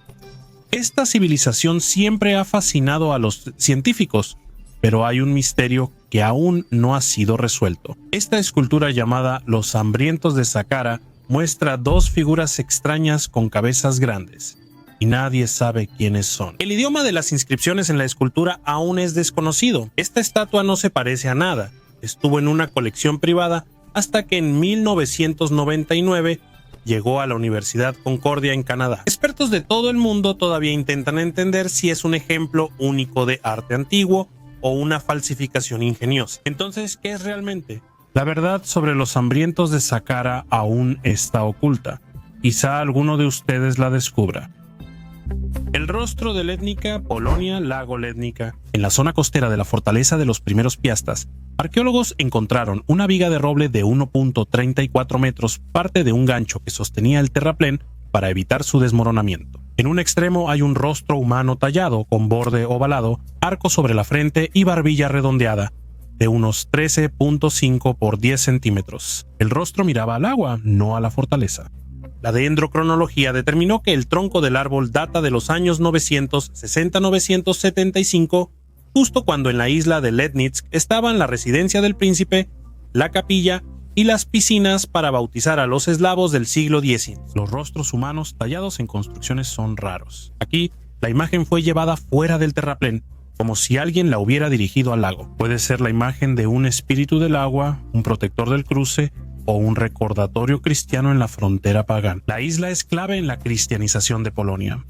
Esta civilización siempre ha fascinado a los científicos, pero hay un misterio que aún no ha sido resuelto. Esta escultura llamada Los Hambrientos de Saqqara muestra 2 figuras extrañas con cabezas grandes, y nadie sabe quiénes son. El idioma de las inscripciones en la escultura aún es desconocido. Esta estatua no se parece a nada. Estuvo en una colección privada hasta que en 1999 llegó a la Universidad Concordia en Canadá. Expertos de todo el mundo todavía intentan entender si es un ejemplo único de arte antiguo o una falsificación ingeniosa. Entonces, ¿qué es realmente? La verdad sobre los hambrientos de Saqqara aún está oculta. Quizá alguno de ustedes la descubra. El rostro de Létnica, Polonia, lago Létnica. En la zona costera de la fortaleza de los primeros piastas, arqueólogos encontraron una viga de roble de 1.34 metros, parte de un gancho que sostenía el terraplén para evitar su desmoronamiento. En un extremo hay un rostro humano tallado con borde ovalado, arco sobre la frente y barbilla redondeada, de unos 13.5 por 10 centímetros. El rostro miraba al agua, no a la fortaleza. La dendrocronología determinó que el tronco del árbol data de los años 960-975, justo cuando en la isla de Letnitsk estaban la residencia del príncipe, la capilla y las piscinas para bautizar a los eslavos del siglo X. Los rostros humanos tallados en construcciones son raros. Aquí, la imagen fue llevada fuera del terraplén, como si alguien la hubiera dirigido al lago. Puede ser la imagen de un espíritu del agua, un protector del cruce, o un recordatorio cristiano en la frontera pagana. La isla es clave en la cristianización de Polonia.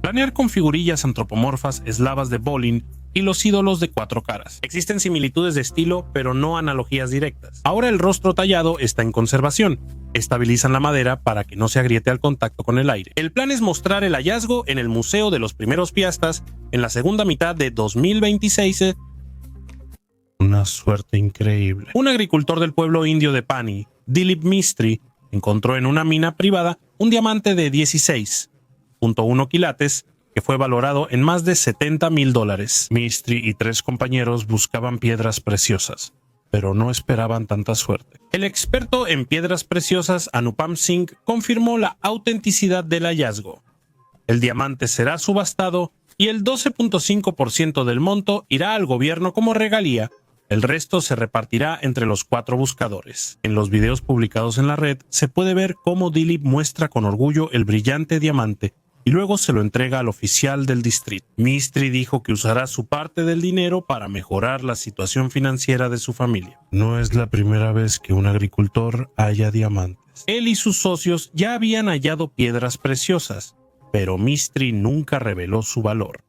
Planear con figurillas antropomorfas eslavas de Bolin y los ídolos de 4 caras. Existen similitudes de estilo, pero no analogías directas. Ahora el rostro tallado está en conservación. Estabilizan la madera para que no se agriete al contacto con el aire. El plan es mostrar el hallazgo en el Museo de los Primeros Piastas en la segunda mitad de 2026. Una suerte increíble. Un agricultor del pueblo indio de Pani, Dilip Mistry, encontró en una mina privada un diamante de 16.1 quilates que fue valorado en más de $70,000. Mistry y 3 compañeros buscaban piedras preciosas, pero no esperaban tanta suerte. El experto en piedras preciosas Anupam Singh confirmó la autenticidad del hallazgo. El diamante será subastado y el 12.5% del monto irá al gobierno como regalía. El resto se repartirá entre los 4 buscadores. En los videos publicados en la red se puede ver cómo Dilip muestra con orgullo el brillante diamante y luego se lo entrega al oficial del distrito. Mistry dijo que usará su parte del dinero para mejorar la situación financiera de su familia. No es la primera vez que un agricultor halla diamantes. Él y sus socios ya habían hallado piedras preciosas, pero Mistry nunca reveló su valor.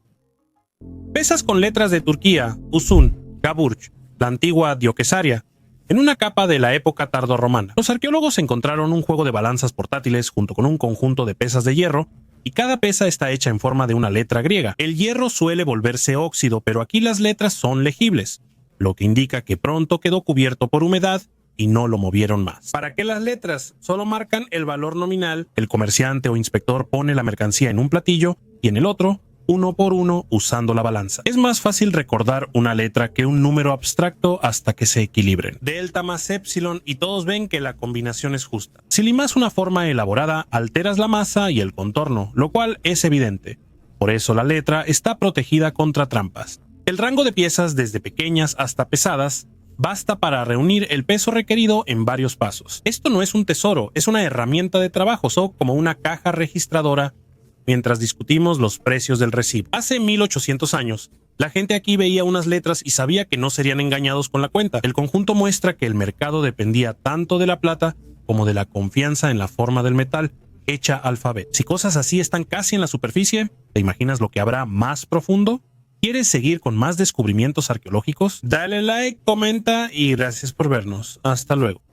Pesas con letras de Turquía, Uzun, Kaburch, la antigua Dioquesaria, en una capa de la época tardorromana. Los arqueólogos encontraron un juego de balanzas portátiles junto con un conjunto de pesas de hierro, y cada pesa está hecha en forma de una letra griega. El hierro suele volverse óxido, pero aquí las letras son legibles, lo que indica que pronto quedó cubierto por humedad y no lo movieron más. ¿Para qué las letras? Solo marcan el valor nominal. El comerciante o inspector pone la mercancía en un platillo y en el otro uno por uno usando la balanza. Es más fácil recordar una letra que un número abstracto hasta que se equilibren. Delta más epsilon y todos ven que la combinación es justa. Si limas una forma elaborada, alteras la masa y el contorno, lo cual es evidente. Por eso la letra está protegida contra trampas. El rango de piezas, desde pequeñas hasta pesadas, basta para reunir el peso requerido en varios pasos. Esto no es un tesoro, es una herramienta de trabajo, o como una caja registradora mientras discutimos los precios del recibo. Hace 1800 años, la gente aquí veía unas letras y sabía que no serían engañados con la cuenta. El conjunto muestra que el mercado dependía tanto de la plata como de la confianza en la forma del metal hecha alfabeto. Si cosas así están casi en la superficie, ¿te imaginas lo que habrá más profundo? ¿Quieres seguir con más descubrimientos arqueológicos? Dale like, comenta y gracias por vernos. Hasta luego.